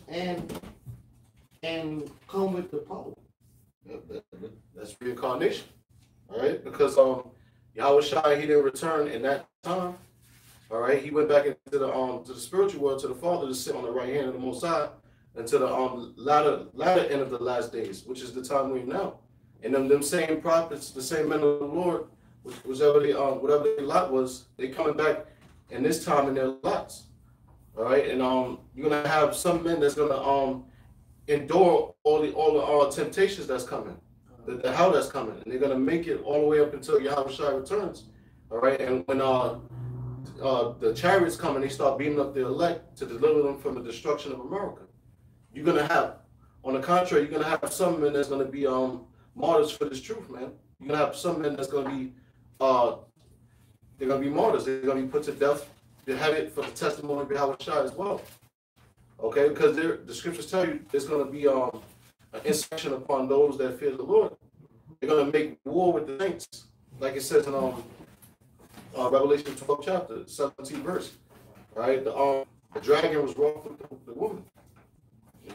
and come with the power. That's reincarnation. All right, because Yahushua, he didn't return in that time. All right, he went back into the spiritual world, to the Father, to sit on the right hand of the Most High, until the latter end of the last days, which is the time we're in now. And them same prophets, the same men of the Lord, whatever their lot was, they coming back in this time in their lots. All right, and you're gonna have some men that's gonna endure all the temptations that's coming, the hell that's coming, and they're gonna make it all the way up until Yahushua returns. All right, and when the chariots come and they start beating up the elect to deliver them from the destruction of America, you're gonna have, on the contrary, you're gonna have some men that's gonna be martyrs for this truth, man. You're gonna have some men that's gonna be they're gonna be martyrs. They're gonna be put to death, beheaded for the testimony of Yahushua as well. Okay, because the scriptures tell you there's gonna be an insurrection upon those that fear the Lord. They're gonna make war with the saints, like it says in Revelation 12 chapter 17 verse. Right, the dragon was wroth with the woman.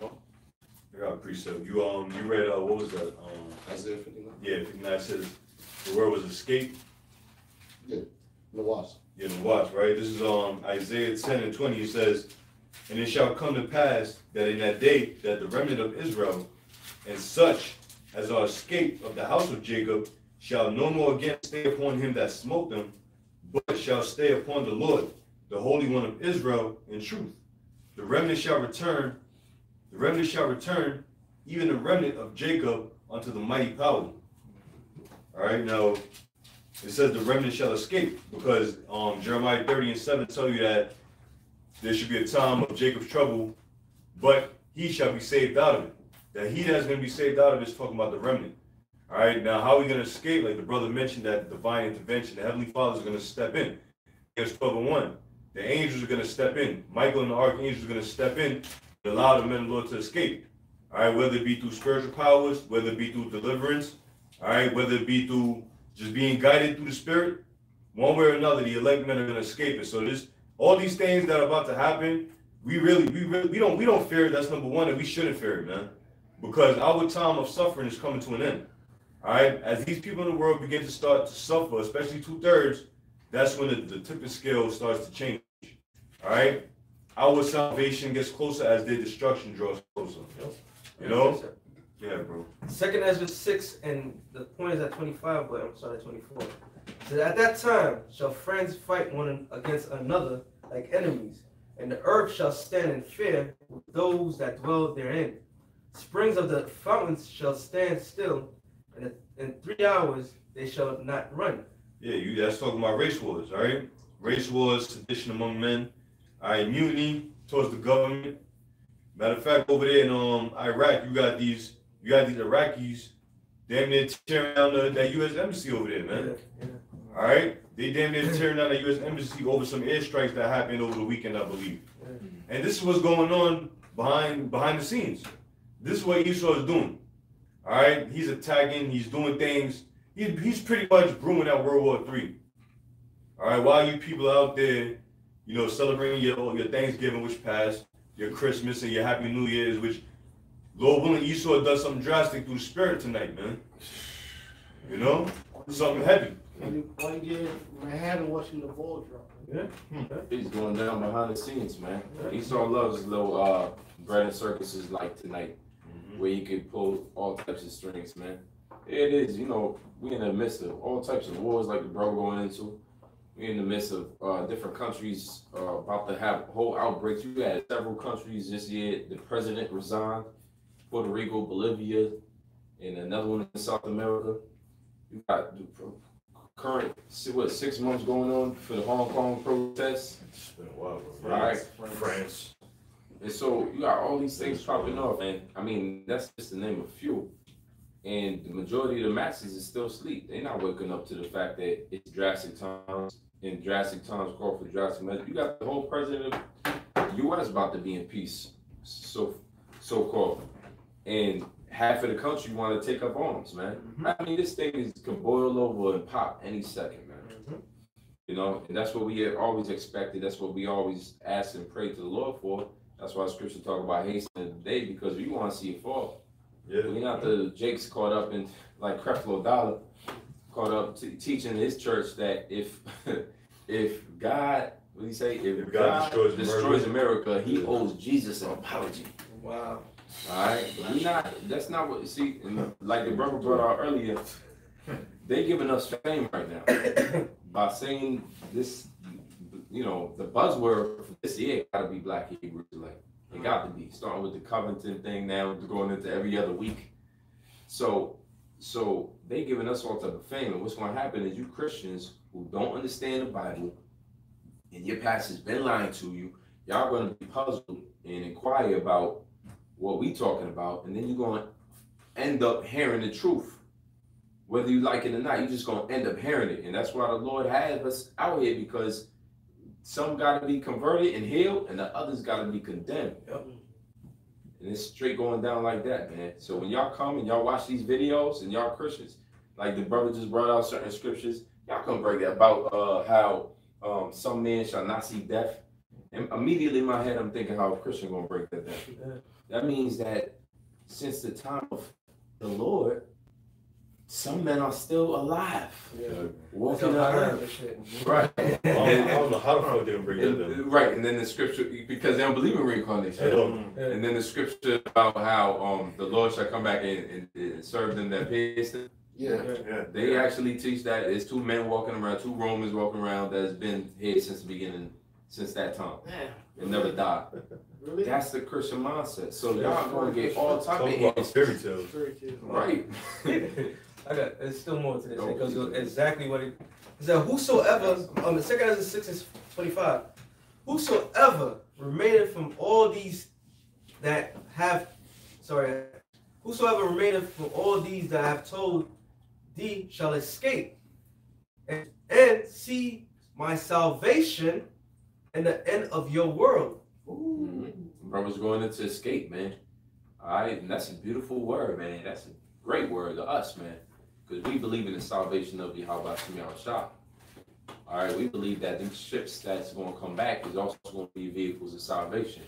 I got a precept. You read what was that? Isaiah 59. Yeah, 59 says the word was escape. Yeah, Nawas. Yeah, Nawas, right? This is Isaiah 10:20. It says, and it shall come to pass that in that day that the remnant of Israel and such as are escaped of the house of Jacob shall no more again stay upon him that smote them, but shall stay upon the Lord, the Holy One of Israel, in truth. The remnant shall return. The remnant shall return, even the remnant of Jacob, unto the mighty power. All right, now it says the remnant shall escape, because Jeremiah 30:7 tell you that there should be a time of Jacob's trouble, but he shall be saved out of it. That he that's going to be saved out of it is talking about the remnant. All right, now how are we going to escape? Like the brother mentioned, that divine intervention, the Heavenly Father is going to step in. Verse 12:1, the angels are going to step in. Michael and the archangels are going to step in to allow the men of the Lord to escape. All right, whether it be through spiritual powers, whether it be through deliverance, all right, whether it be through just being guided through the Spirit, one way or another, the elect men are going to escape it. So all these things that are about to happen, we don't fear it. That's number one, and we shouldn't fear it, man, because our time of suffering is coming to an end. All right, as these people in the world begin to start to suffer, especially 2/3, that's when the tipping scale starts to change. All right? Our salvation gets closer as their destruction draws closer. You know? Yeah, bro. 2 Ezra 6, and the point is at 25, but I'm sorry, 24. So at that time shall friends fight one against another like enemies, and the earth shall stand in fear with those that dwell therein. Springs of the fountains shall stand still, and in 3 hours they shall not run. Yeah, that's talking about race wars, all right? Race wars, sedition among men, all right, mutiny towards the government. Matter of fact, over there in Iraq, you got these Iraqis damn near tearing down that U.S. embassy over there, man. Yeah. All right, they damn near tearing down the U.S. embassy over some airstrikes that happened over the weekend, I believe. And this is what's going on behind the scenes. This is what Esau is doing. All right, he's attacking, he's doing things. He's pretty much brewing out World War III. All right, while you people out there, you know, celebrating your Thanksgiving, which passed, your Christmas and your Happy New Year's, which, Lord willing, Esau does something drastic through the spirit tonight, man. You know, something heavy. Why you get Manhattan watching the ball drop? Yeah. He's going down behind the scenes, man. Esau loves little bread and circuses like tonight, where you can pull all types of strings, man. It is, you know, we're in the midst of all types of wars like the bro going into. We're in the midst of different countries about to have whole outbreaks. You had several countries this year. The president resigned. Puerto Rico, Bolivia, and another one in South America. You got the current, 6 months going on for the Hong Kong protests. It's been a while, bro. Right. France. And so you got all these things popping off, and I mean, that's just the name of few. And the majority of the masses is still asleep. They're not waking up to the fact that it's drastic times, and drastic times call for drastic measures. You got the whole president of the U.S. about to be in peace, so-called. And half of the country want to take up arms, man. I mean, this thing can boil over and pop any second, man. You know, and that's what we had always expected. That's what we always asked and prayed to the Lord for. That's why Scripture talk about hastening the day, because we want to see it fall. Yeah. We're not the Jakes caught up in, like Creflo Dollar, caught up teaching his church that if God, what do you say? If God destroys America, he owes Jesus an apology. Wow. All right, but we not. That's not what. See, like the brother brought out earlier, they giving us fame right now by saying this. You know, the buzzword for this year got to be Black Hebrew Israelite. It got to be starting with the Covington thing now, going into every other week. So they giving us all type of fame, and what's going to happen is you Christians who don't understand the Bible, and your pastor's been lying to you, y'all going to be puzzled and inquire about what we talking about, and then you're going to end up hearing the truth. Whether you like it or not, you're just going to end up hearing it. And that's why the Lord has us out here, because some got to be converted and healed, and the others got to be condemned. Yep. And it's straight going down like that, man. So when y'all come and y'all watch these videos, and y'all Christians, like the brother just brought out certain scriptures, y'all come break that about how some men shall not see death. And immediately in my head, I'm thinking how a Christian going to break that down. Yeah. That means that since the time of the Lord, some men are still alive. Yeah. Walking around. Right. I don't know how the fuck they gonna bring that down. Right, and then the scripture, because they don't believe in reincarnation. And then the scripture about how the Lord shall come back and serve them that pierced him. Yeah. They actually teach that it's 2 men walking around, 2 Romans walking around that has been here since the beginning, since that time. It never died. Really? That's the Christian mindset. So y'all gonna get all type Talk of about answers. fairy tales. Right. There's still more to this because exactly what it said. Whosoever, the 2 Ezra 6 is 25. Whosoever remaineth from all these that have, whosoever remaineth from all these that I have told thee shall escape and see my salvation and the end of your world. Brothers going into escape, man. All right, and that's a beautiful word, man. That's a great word to us, man, because we believe in the salvation of Yahweh Shem Yahushua. All right, we believe that these ships that's going to come back is also going to be vehicles of salvation.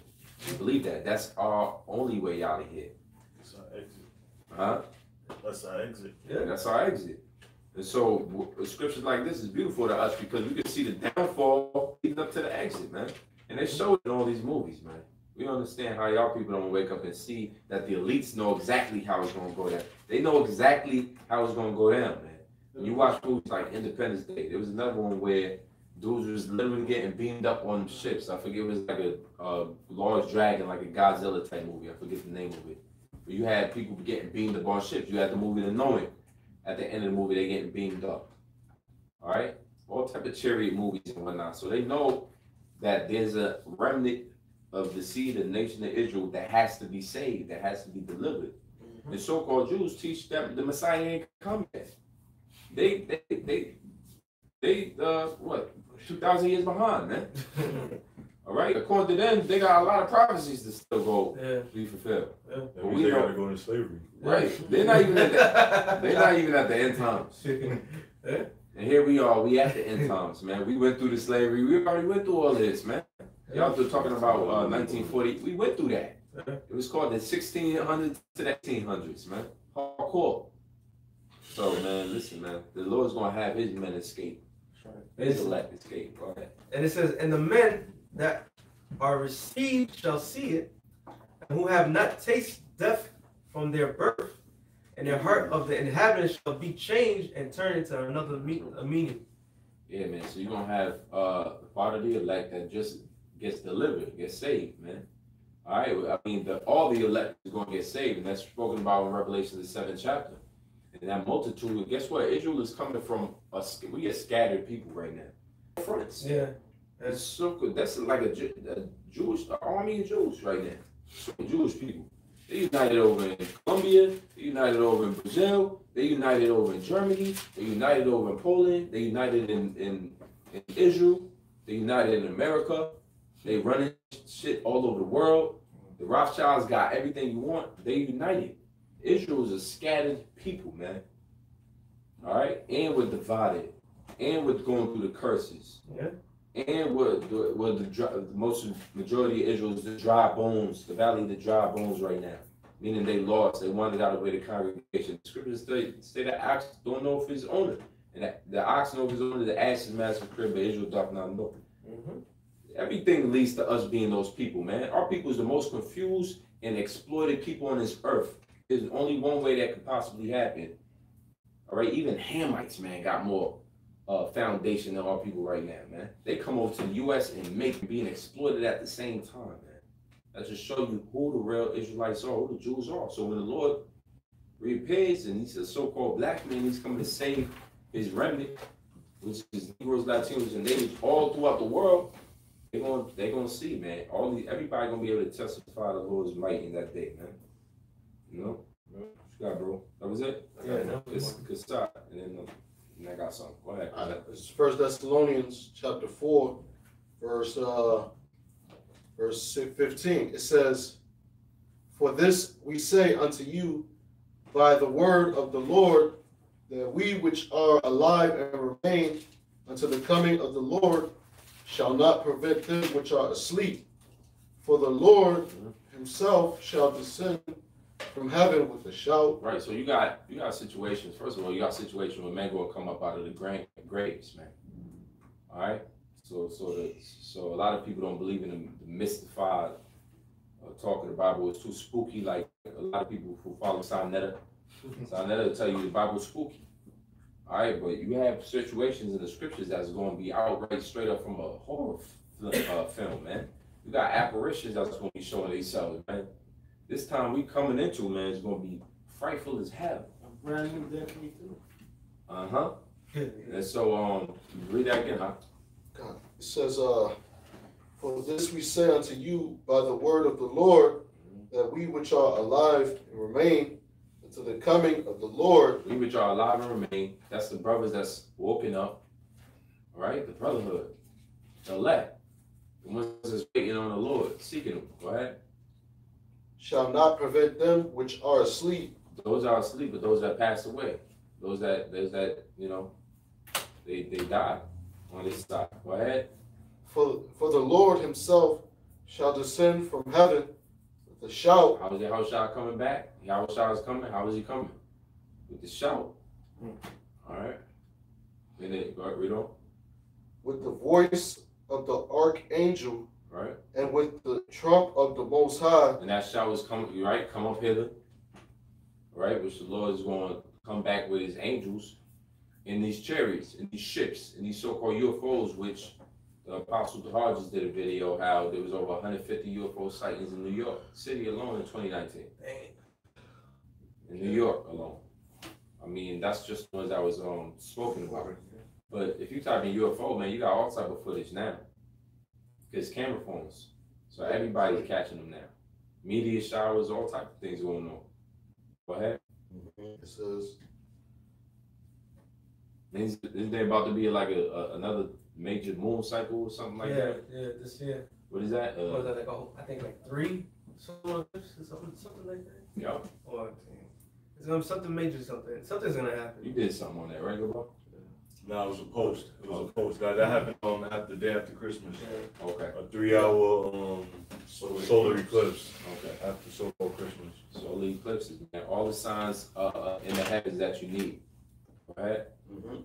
We believe that. That's our only way out of here. That's our exit. Huh? That's our exit. Yeah, that's our exit. And so scriptures like this is beautiful to us because we can see the downfall leading up to the exit, man. And they show it in all these movies, man. We understand how y'all people don't wake up and see that the elites know exactly how it's going to go down. They know exactly how it's going to go down, man. When you watch movies like Independence Day, there was another one where dudes was literally getting beamed up on ships. I forget, it was like a large dragon, like a Godzilla type movie. I forget the name of it. But you had people getting beamed up on ships. You had the movie to know it. At the end of the movie, they getting beamed up. All right? All type of chariot movies and whatnot. So they know that there's a remnant of the seed of the nation of Israel that has to be saved, that has to be delivered. Mm-hmm. The so-called Jews teach them the Messiah ain't come yet. They what, 2,000 years behind, man. All right? According to them, they got a lot of prophecies to still go be fulfilled. Yeah. But we gotta go into slavery. Right. They're not even at the, they're not even at the end times. And here we are, we at the end times, man. We went through the slavery. We already went through all this, man. Y'all still talking about 1940. We went through that. It was called the 1600s to the 1800s, man. Hardcore. So, man, listen, man. The Lord's going to have his men escape. His elect escape. Go ahead. And it says, and the men that are received shall see it, and who have not tasted death from their birth, and their heart of the inhabitants shall be changed and turned into another meaning. Yeah, man. So you're going to have part of the elect that just gets delivered, gets saved, man. All right. I mean, all the elect is going to get saved, and that's spoken about in Revelation, the 7th chapter. And that multitude, and guess what? Israel is coming from us. We get scattered people right now. Fronts. Yeah. That's so good. That's like a Jewish army of Jews right now. So Jewish people. They united over in Colombia. They united over in Brazil. They united over in Germany. They united over in Poland. They united in Israel. They united in America. They running shit all over the world. The Rothschilds got everything you want. They united. Israel is a scattered people, man. All right? And we're divided. And we're going through the curses. Yeah. And the most majority of Israel is the dry bones, the valley of the dry bones right now. Meaning they lost. They wandered out of the way the congregation. The scriptures say that ox don't know if his owner. And that the ox knows his owner, the ass is master crib, but Israel doth not know. Mm-hmm. Everything leads to us being those people, man. Our people is the most confused and exploited people on this earth. There's only one way that could possibly happen. All right, even Hamites, man, got more foundation than our people right now, man. They come over to the U.S. and being exploited at the same time, man. That just show you who the real Israelites are, who the Jews are. So when the Lord reappears and he's a so-called black man, he's coming to save his remnant, which is Negroes, Latinos, and natives all throughout the world. They're gonna see, man. Everybody gonna be able to testify the Lord's might in that day, man. You know? What you got, bro? That was it? Yeah, it's good start. And then I got something. Go ahead. It's 1 Thessalonians chapter 4, verse 15. It says, "For this we say unto you by the word of the Lord, that we which are alive and remain unto the coming of the Lord shall not prevent them which are asleep. For the Lord himself shall descend from heaven with a shout." Right, so you got situations. First of all, you got situations where men will come up out of the graves, man. All right, so a lot of people don't believe in the mystified talk of the Bible. It's too spooky. Like a lot of people who follow Sinetta will tell you the Bible's spooky. All right, but you have situations in the scriptures that's going to be outright straight up from a horror film, man. You got apparitions that's going to be showing themselves, man. This time we coming into, man, it's going to be frightful as hell. A brand new decade too. Uh-huh. And so, read that again, huh? God, it says, "For this we say unto you by the word of the Lord, that we which are alive and remain until the coming of the Lord." We which are alive and remain, that's the brothers that's woken up, all right? The brotherhood, the elect, the ones that's waiting on the Lord, seeking him. Go ahead. "Shall not prevent them which are asleep." Those are asleep, but those that passed away, those that you know, they died on this side. Go ahead. For the Lord himself shall descend from heaven with a shout." How is Yahushua coming back? Yahushua is coming. How is he coming? With the shout. All right. And then read on. With the voice of the archangel, Right. and with the trump of the Most High. And that showers come, right? Come up hither. Right? Which the Lord is going to come back with his angels in these chariots, in these ships, in these so-called UFOs, which the Apostle DeHar just did a video how there was over 150 UFO sightings in New York City alone in 2019. Dang. In New York alone. I mean, that's just the ones that was spoken about. But if you type in UFO, man, you got all type of footage now. Because camera phones. So everybody's catching them now. Media showers, all type of things going on. Go ahead. It says, Isn't there about to be like another major moon cycle or something like that? Yeah, this year. What is that? What was that like? I think like 3 solar eclipses or something like that. Yeah. Or it's gonna be something major, something's gonna happen. You did something on that, right, Gabo? No, it was a post. It was a post. That happened after the day after Christmas. Okay. A 3-hour solar eclipse Okay. after so-called Christmas. Solar eclipses, man. All the signs in the heavens that you need. Go ahead.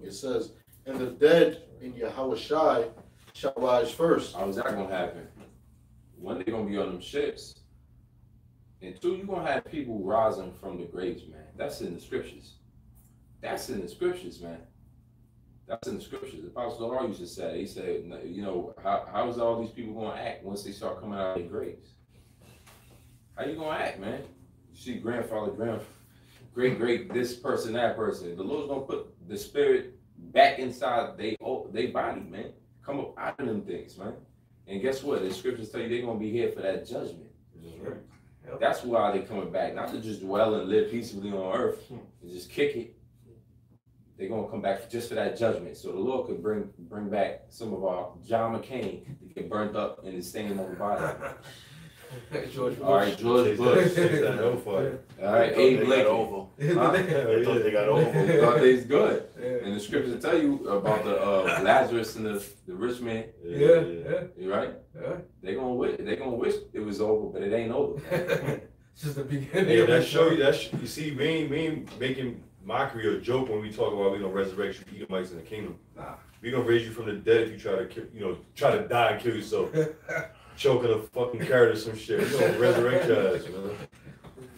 it says, and the dead in Yahweh Shai shall rise first. How is that gonna happen? One, they're gonna be on them ships. And 2, you're gonna have people rising from the graves, man. That's in the scriptures. That's in the scriptures, man. That's in the scriptures. The Apostle DeHar used to say, he said, you know, how is all these people gonna act once they start coming out of their graves? How you gonna act, man? You see grandfather, great, this person, that person. The Lord's gonna put the spirit back inside they body, man. Come up out of them things, man. And guess what? The scriptures tell you they're gonna be here for that judgment. Yep. That's why they coming back, not to just dwell and live peaceably on earth and just kick it. They're gonna come back just for that judgment. So the Lord could bring back some of our John McCain to get burnt up and his stain on the body. George Bush. All right, George Bush. All right, Abe Lincoln. Huh? They thought they got over. Thought they's good. And the scriptures tell you about the Lazarus and the rich man. Yeah. You right? Yeah. They gonna wish it was over, but it ain't over. It's just the beginning. Yeah, that show you you see, we ain't making mockery or joke when we talk about we gonna resurrect you, Edomites in the kingdom. Nah. We gonna raise you from the dead if you try to die and kill yourself, choking a fucking carrot or some shit. We gonna resurrect your ass, man.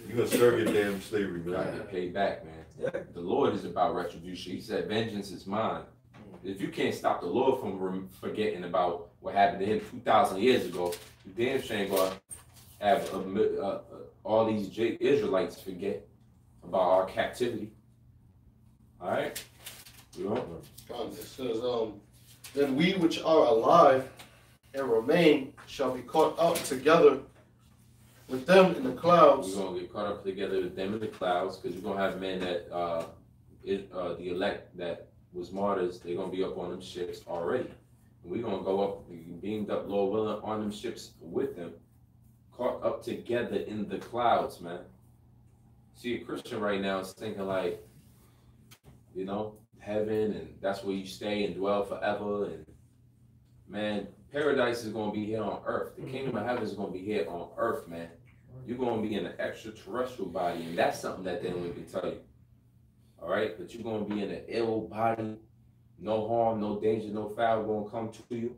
You gonna serve your damn slavery, You gotta man. get paid back, man. Yeah. The Lord is about retribution. He said, "Vengeance is mine." If you can't stop the Lord from forgetting about what happened to him 2,000 years ago, you damn shame gonna have all these Israelites forget about our captivity. All right, you know. It says, then we which are alive and remain shall be caught up together with them in the clouds. We're gonna get caught up together with them in the clouds, because we're gonna have men that the elect that was martyrs, they're gonna be up on them ships already. And we're gonna go up, beamed up, Lord willing, on them ships with them, caught up together in the clouds, man. See, a Christian right now is thinking like, you know, heaven, and that's where you stay and dwell forever. And man, paradise is gonna be here on earth. The kingdom of heaven is gonna be here on earth, man. You're gonna be in an extraterrestrial body, and that's something that they don't even tell you. All right, but you're gonna be in an ill body, no harm, no danger, no foul gonna come to you,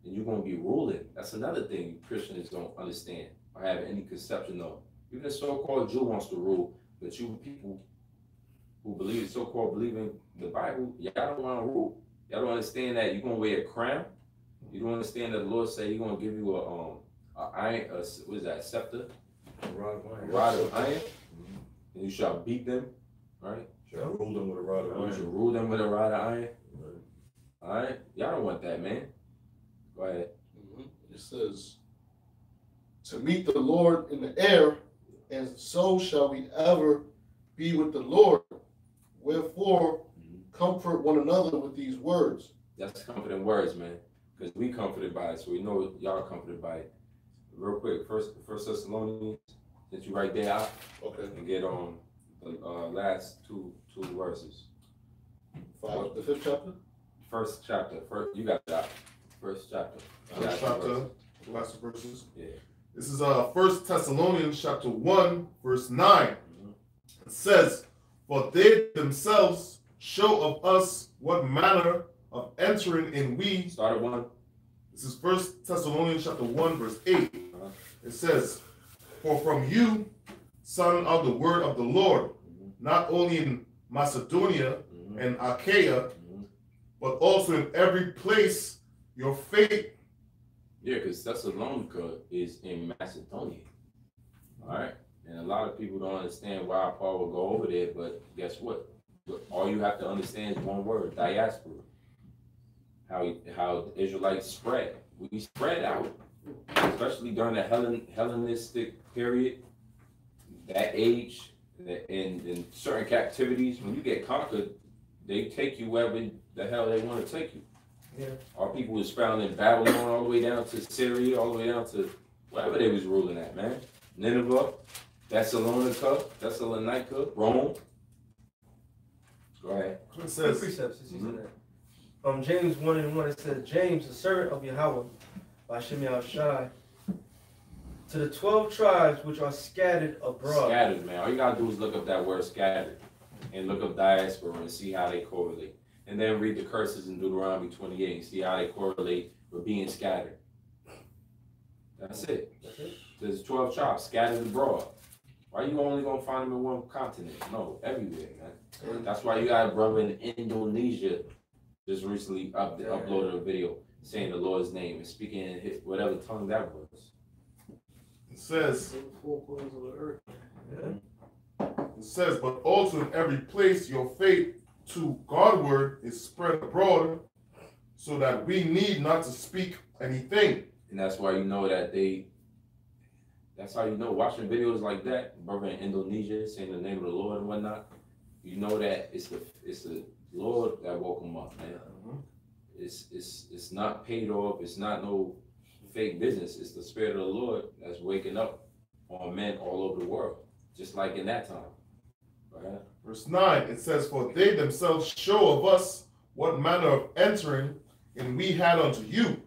and you're gonna be ruling. That's another thing Christians don't understand or have any conception of. Even the so-called Jew wants to rule, but you people who believe so-called believe in the Bible, y'all don't want to rule. Y'all don't understand that you're gonna wear a crown. You don't understand that the Lord said He's gonna give you a iron, what is that, a scepter? A rod of A iron. rod of iron, and you shall beat them, right? Shall rule them with a rod of You shall iron. rule them with a rod of iron. All right, y'all don't want that, man. Go ahead. It says, to meet the Lord in the air, and so shall we ever be with the Lord. Wherefore, comfort one another with these words. That's comforting words, man. Because we comforted by it, so we know y'all comforted by it. Real quick, First Thessalonians, since you right there, out, Okay. and get on the last two verses. 5, the 5th chapter. First chapter. You got that. First chapter. First chapter, last verses. Yeah. This is 1 Thessalonians chapter 1, verse 9. It says, for they themselves show of us what manner of entering in we. Start at 1. This is 1 Thessalonians chapter 1, verse 8. It says, for from you, son of the word of the Lord, not only in Macedonia and Achaia, but also in every place your faith. Yeah, because Thessalonica is in Macedonia. All right? And a lot of people don't understand why Paul will go over there, but guess what? All you have to understand is one word, diaspora. How the Israelites spread. We spread out, especially during the Hellenistic period, that age, in certain captivities. When you get conquered, they take you wherever the hell they want to take you. Yeah. Our people was found in Babylon all the way down to Syria, all the way down to wherever they was ruling at, man. Nineveh, Thessalonica, Rome. Go ahead. It says, precepts. James 1:1, it says, James, the servant of Yahweh, by Shem Shai, to the 12 tribes which are scattered abroad. Scattered, man. All you gotta do is look up that word scattered and look up diaspora and see how they correlate. And then read the curses in Deuteronomy 28 and see how they correlate with being scattered. That's it. There's 12 tribes scattered abroad. Why you only gonna find them in one continent? No, everywhere, man. That's why you got a brother in Indonesia just recently uploaded a video saying the Lord's name and speaking in whatever tongue that was. It says, The 4 corners of the earth. it says, but also in every place your faith to Godward is spread abroad, so that we need not to speak anything. And that's why you know that that's how you know, watching videos like that, brother in Indonesia saying the name of the Lord and whatnot, you know that it's the Lord that woke him up, man. It's not paid off, it's not no fake business, it's the Spirit of the Lord that's waking up on men all over the world, just like in that time. Right? Verse 9, it says, for they themselves show of us what manner of entering in we had unto you,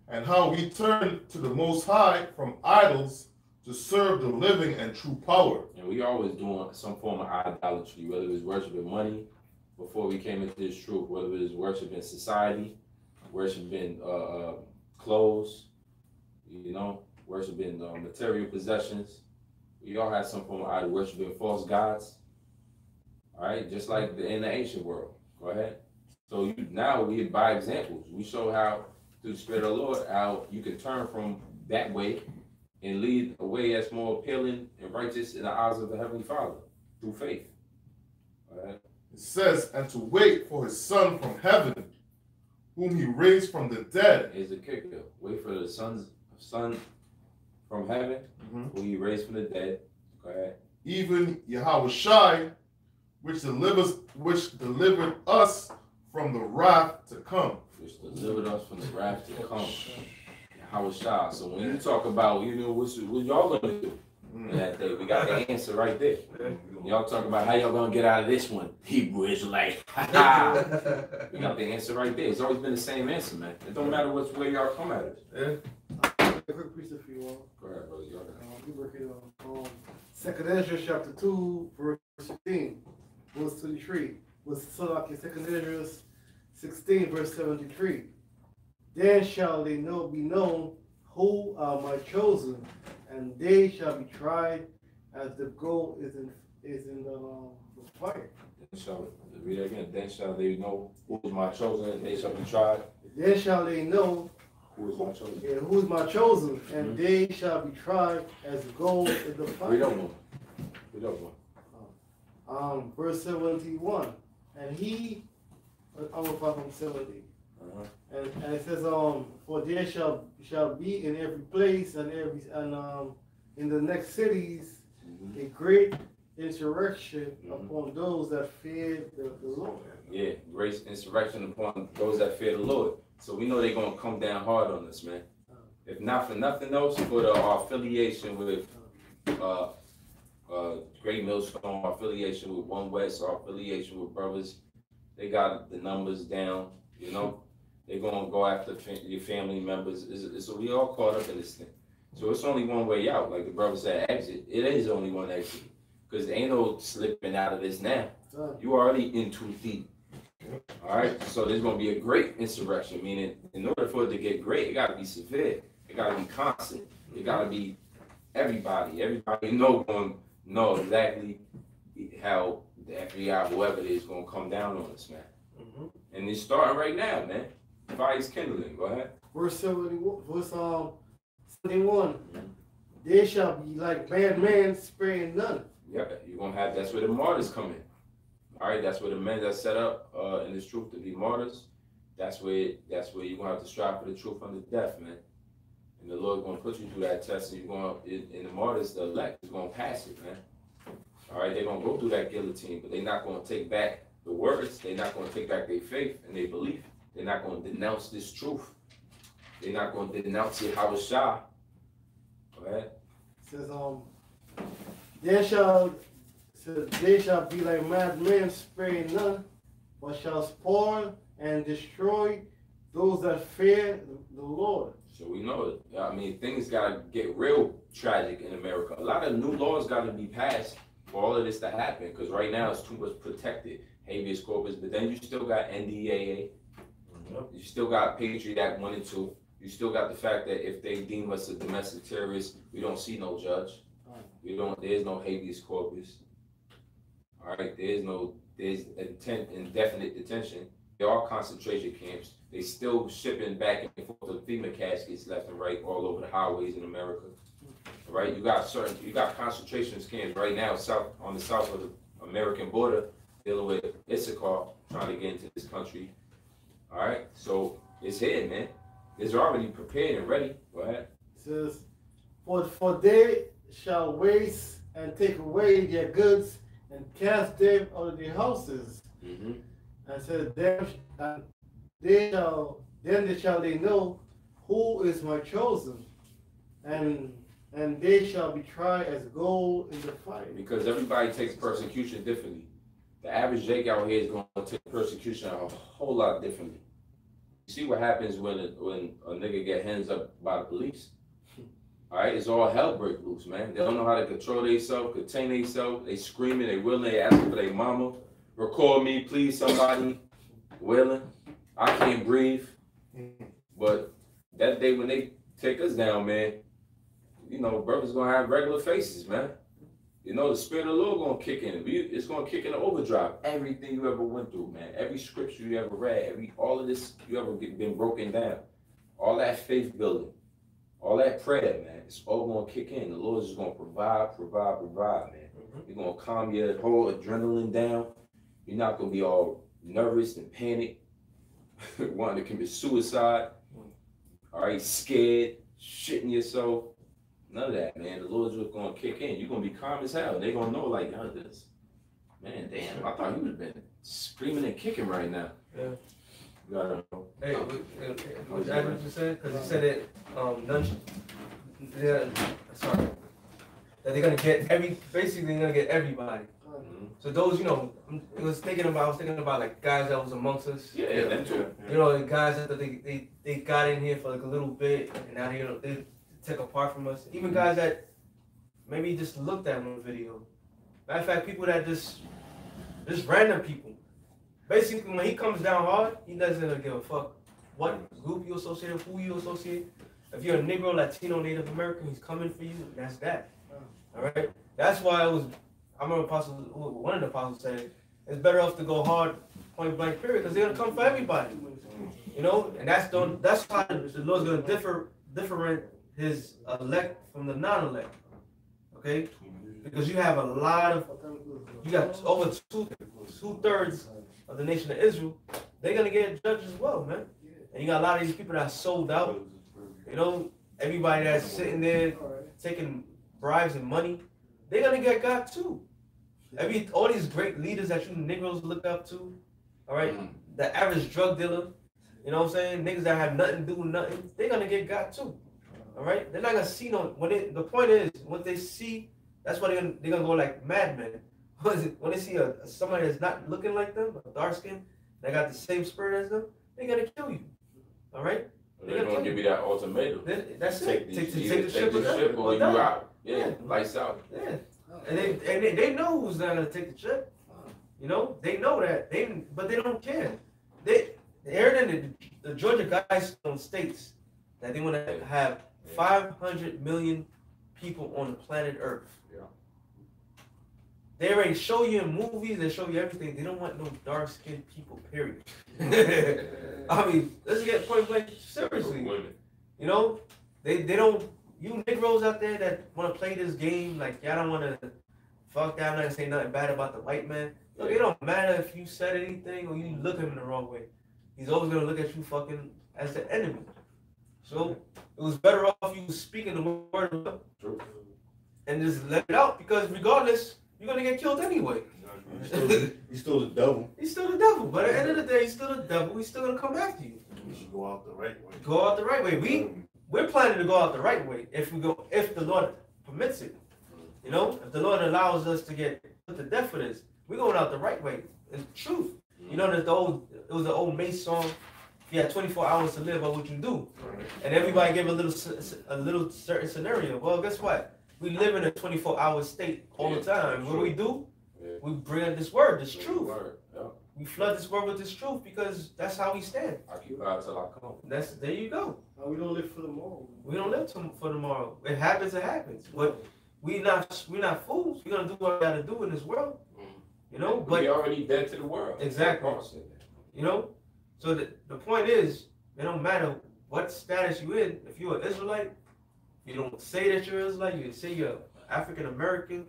and how we turned to the Most High from idols to serve the living and true power. And we always doing some form of idolatry, whether it was worshiping money before we came into this truth, whether it was worshiping society, worshiping clothes, you know, worshiping material possessions. We all had some form of idol, worshiping false gods. All right, just like in the ancient world. Go ahead. So now we, by examples, we show how through the Spirit of the Lord, how you can turn from that way and lead a way that's more appealing and righteous in the eyes of the Heavenly Father through faith. All right. It says, and to wait for his Son from heaven, whom he raised from the dead. Here's the kicker. Wait for the Son from heaven, who he raised from the dead. Go ahead. Even Yahweh Shai, which delivered us from the wrath to come. Which delivered us from the wrath to come. Yahweh Shai. So when you talk about, you know, what y'all gonna do in that day, we got the answer right there. Y'all talk about how y'all gonna get out of this one, Hebrew Israelite. We got the answer right there. It's always been the same answer, man. It don't matter where y'all come at it. A quick precept for you all. Go ahead, brother. Y'all We work it on 2nd Ezra chapter 2, verse 16, verse 23. Was Salaki 2nd Ezra 16, verse 73. Then shall they be known who are my chosen, and they shall be tried as the gold is in the fire. Then shall, read it again. Then shall they know who is my chosen, and they shall be tried. Then shall they know who is my chosen. Yeah, who is my chosen, and they shall be tried as gold in the fire. Read up one. Read up one. Verse 71. And he, I'm gonna from 70. And it says, for there shall be in every place and in the next cities a great insurrection upon those that fear the Lord. Yeah, great insurrection upon those that fear the Lord. So we know they're gonna come down hard on us, man. If not for nothing else, for our affiliation with Great Millstone, our affiliation with One West, our affiliation with brothers, they got the numbers down, you know. They're gonna go after your family members. So we all caught up in this thing. So it's only one way out. Like the brother said, exit. It is only one exit. Because there ain't no slipping out of this now. Done. You already in too deep. All right, so there's gonna be a great insurrection. Meaning, in order for it to get great, it gotta be severe. It gotta be constant. It gotta be everybody. Everybody gonna know exactly how the FBI, whoever it is, gonna come down on us, man. And it's starting right now, man. Fire's kindling. Go ahead. Verse 71, verse 71. They shall be like bad men sparing none. Yeah, you're gonna have. That's where the martyrs come in. All right, that's where the men that set up in this truth to be martyrs. That's where you're gonna have to strive for the truth unto death, man. And the Lord gonna put you through that test, and you're gonna in the martyrs, the elect is gonna pass it, man. All right, they're gonna go through that guillotine, but they're not gonna take back the words. They're not gonna take back their faith and their belief. They're not gonna denounce this truth. They're not gonna denounce it how it's shy. Go ahead. It says, they shall be like madmen sparing none, but shall spoil and destroy those that fear the Lord. So we know it. I mean, things gotta get real tragic in America. A lot of new laws gotta be passed for all of this to happen, because right now it's too much protected habeas corpus. But then you still got NDAA. You still got Patriot Act 1 and 2. You still got the fact that if they deem us a domestic terrorist, we don't see no judge. There's no habeas corpus. All right, there's indefinite detention. There are concentration camps. They still shipping back and forth to FEMA caskets left and right all over the highways in America. All right, you got concentration camps right now on the south of the American border, dealing with Issachar, trying to get into this country. All right, so it's here, man. It's already prepared and ready. Go ahead. It says, for they shall waste and take away their goods and cast them out of their houses. And says, then they shall they know who is my chosen, and they shall be tried as gold in the fire. Because everybody takes persecution differently. The average Jake out here is going to take persecution a whole lot differently. You see what happens when a nigga get hands up by the police. All right, it's all hell break loose, man. They don't know how to control themselves, contain themselves. They screaming, they willing, they asking for their mama. Record me, please, somebody. Willing. I can't breathe. But that day when they take us down, man, you know, brothers gonna have regular faces, man. You know, the Spirit of the Lord gonna kick in. It's gonna kick in the overdrive. Everything you ever went through, man. Every scripture you ever read, all of this you ever been broken down. All that faith building, all that prayer, man. It's all gonna kick in. The Lord is gonna provide, man. You're gonna calm your whole adrenaline down. You're not gonna be all nervous and panicked, wanting to commit suicide. All right, scared, shitting yourself. None of that, man. The Lord's just gonna kick in. You're gonna be calm as hell. They're gonna know, like, oh, this, man, damn, I thought he would have been screaming and kicking right now. Yeah. You gotta know. Hey, what you said? Because you said it, sorry. That they're gonna get basically they're gonna get everybody. So those, you know, I was thinking about like guys that was amongst us. Yeah, them too. You know, the guys that they got in here for like a little bit, and now they took apart from us. Even guys that maybe just looked at one video. Matter of fact, people that just random people. Basically, when he comes down hard, he doesn't give a fuck what group you associate with, who you associate. If you're a Negro, Latino, Native American, he's coming for you. That's that. All right. That's why I remember one of the apostles said, it's better off to go hard, point blank, period, because they're gonna come for everybody. You know, and that's why the Lord's gonna different his elect from the non-elect. Okay, because you have you got over two-thirds of the nation of Israel. They're gonna get judged as well, man. And you got a lot of these people that are sold out. You know, everybody that's sitting there taking bribes and money, they're gonna get got too. All these great leaders that you Negroes look up to, all right, the average drug dealer, you know what I'm saying, niggas that have nothing to do with nothing, they're gonna get got too. All right, they're not gonna see the point is, what they see, that's why they're gonna go like madmen. When they see somebody that's not looking like them, a dark skin, they got the same spirit as them, they're gonna kill you. All right, they're gonna give you that ultimatum. That's it. Take the ship or you out. Yeah, lights out. Yeah. And they know who's not gonna take the chip. You know, they know that. But they don't care. They heard in the Georgia Guidestone states that they want to have 500 million people on the planet Earth. Yeah. They already show you in movies, they show you everything. They don't want no dark-skinned people, period. I mean, let's get point blank seriously. You know, they don't, you Negroes out there that want to play this game, like, y'all don't want to fuck that, I'm not gonna say nothing bad about the white man. Look, it don't matter if you said anything or you look at him the wrong way. He's always gonna look at you fucking as the enemy. So it was better off you speaking the word of God and just let it out, because regardless, you're gonna get killed anyway. He's still the devil. He's still the devil, but at the end of the day, he's still the devil. He's still gonna come after you. We should go out the right way. Go out the right way. We're planning to go out the right way if the Lord permits it. You know, if the Lord allows us to get put to death for this, we're going out the right way. In truth, you know that it was an old Mace song. If you had 24 hours to live, what would you do? And everybody gave a little certain scenario. Well, guess what? We live in a 24-hour state all the time. What do? We bring up this word, this truth. We flood this word with this truth because that's how we stand. I keep out till I come. There you go. We don't live for tomorrow. We don't live for tomorrow. It happens, it happens. But we're not fools. We're gonna do what we gotta do in this world. You know, but we already dead to the world. Exactly. You know? So the point is, it don't matter what status you in. If you're an Israelite, you don't say that you're Israelite, you say you're African American,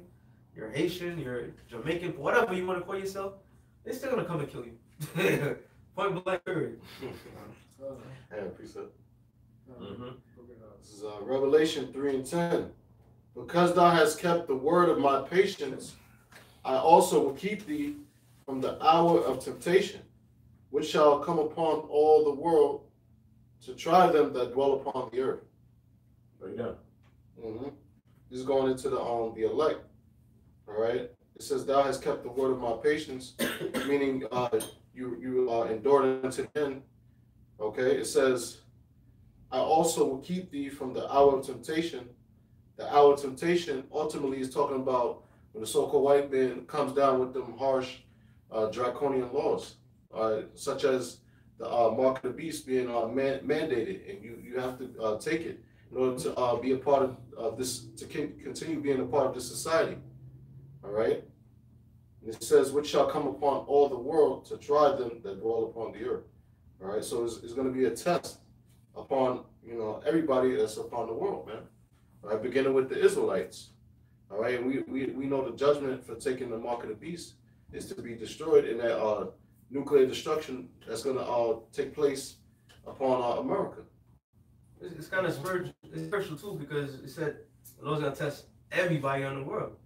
you're Haitian, you're Jamaican, whatever you want to call yourself, they're still gonna come and kill you. Point blank period. Precept. This is Revelation 3:10. Because thou hast kept the word of my patience, I also will keep thee from the hour of temptation, which shall come upon all the world to try them that dwell upon the earth. Right now. This is going into the elect. All right. It says, "Thou hast kept the word of my patience," meaning you endured unto the end. Okay. It says, "I also will keep thee from the hour of temptation." The hour of temptation ultimately is talking about when the so-called white man comes down with them harsh, draconian laws, such as the mark of the beast being mandated, and you have to take it in order to be a part of this, to continue being a part of this society. All right. And it says, "Which shall come upon all the world to try them that dwell upon the earth." All right. So it's going to be a test upon everybody that's upon the world, man. All right, beginning with the Israelites. All right, and we know the judgment for taking the mark of the beast is to be destroyed in that nuclear destruction that's going to take place upon America. It's kind of spiritual too, because it said the Lord's going to test everybody on the world.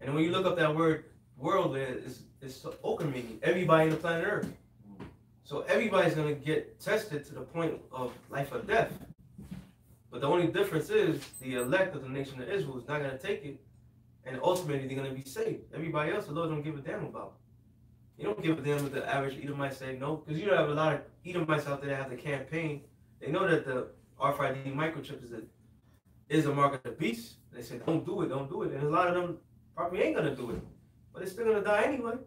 And when you look up that word world, it's open meaning, everybody in the planet Earth. So everybody's going to get tested to the point of life or death. But the only difference is the elect of the nation of Israel is not going to take it, and ultimately they're going to be saved. Everybody else, the Lord don't give a damn about. You don't give a damn what the average Edomite say, no, because you have a lot of Edomites out there that have the campaign. They know that the RFID microchip is a mark of the beast. They say, don't do it, and a lot of them probably ain't going to do it, but they're still going to die anyway.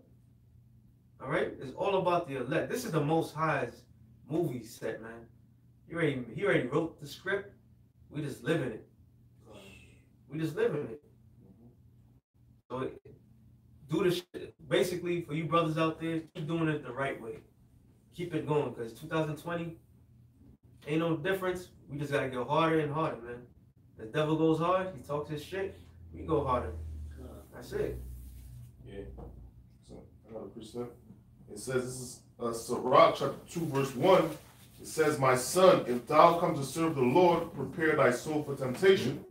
All right, it's all about the elect. This is the Most High's movie set, man. He already wrote the script. We just live in it. So do this shit. Basically, for you brothers out there, keep doing it the right way. Keep it going, because 2020 ain't no difference. We just gotta go harder and harder, man. The devil goes hard, he talks his shit, we go harder. That's it. Yeah. So another precept. It says, this is Sirach chapter 2 verse 1. It says, "My son, if thou come to serve the Lord, prepare thy soul for temptation."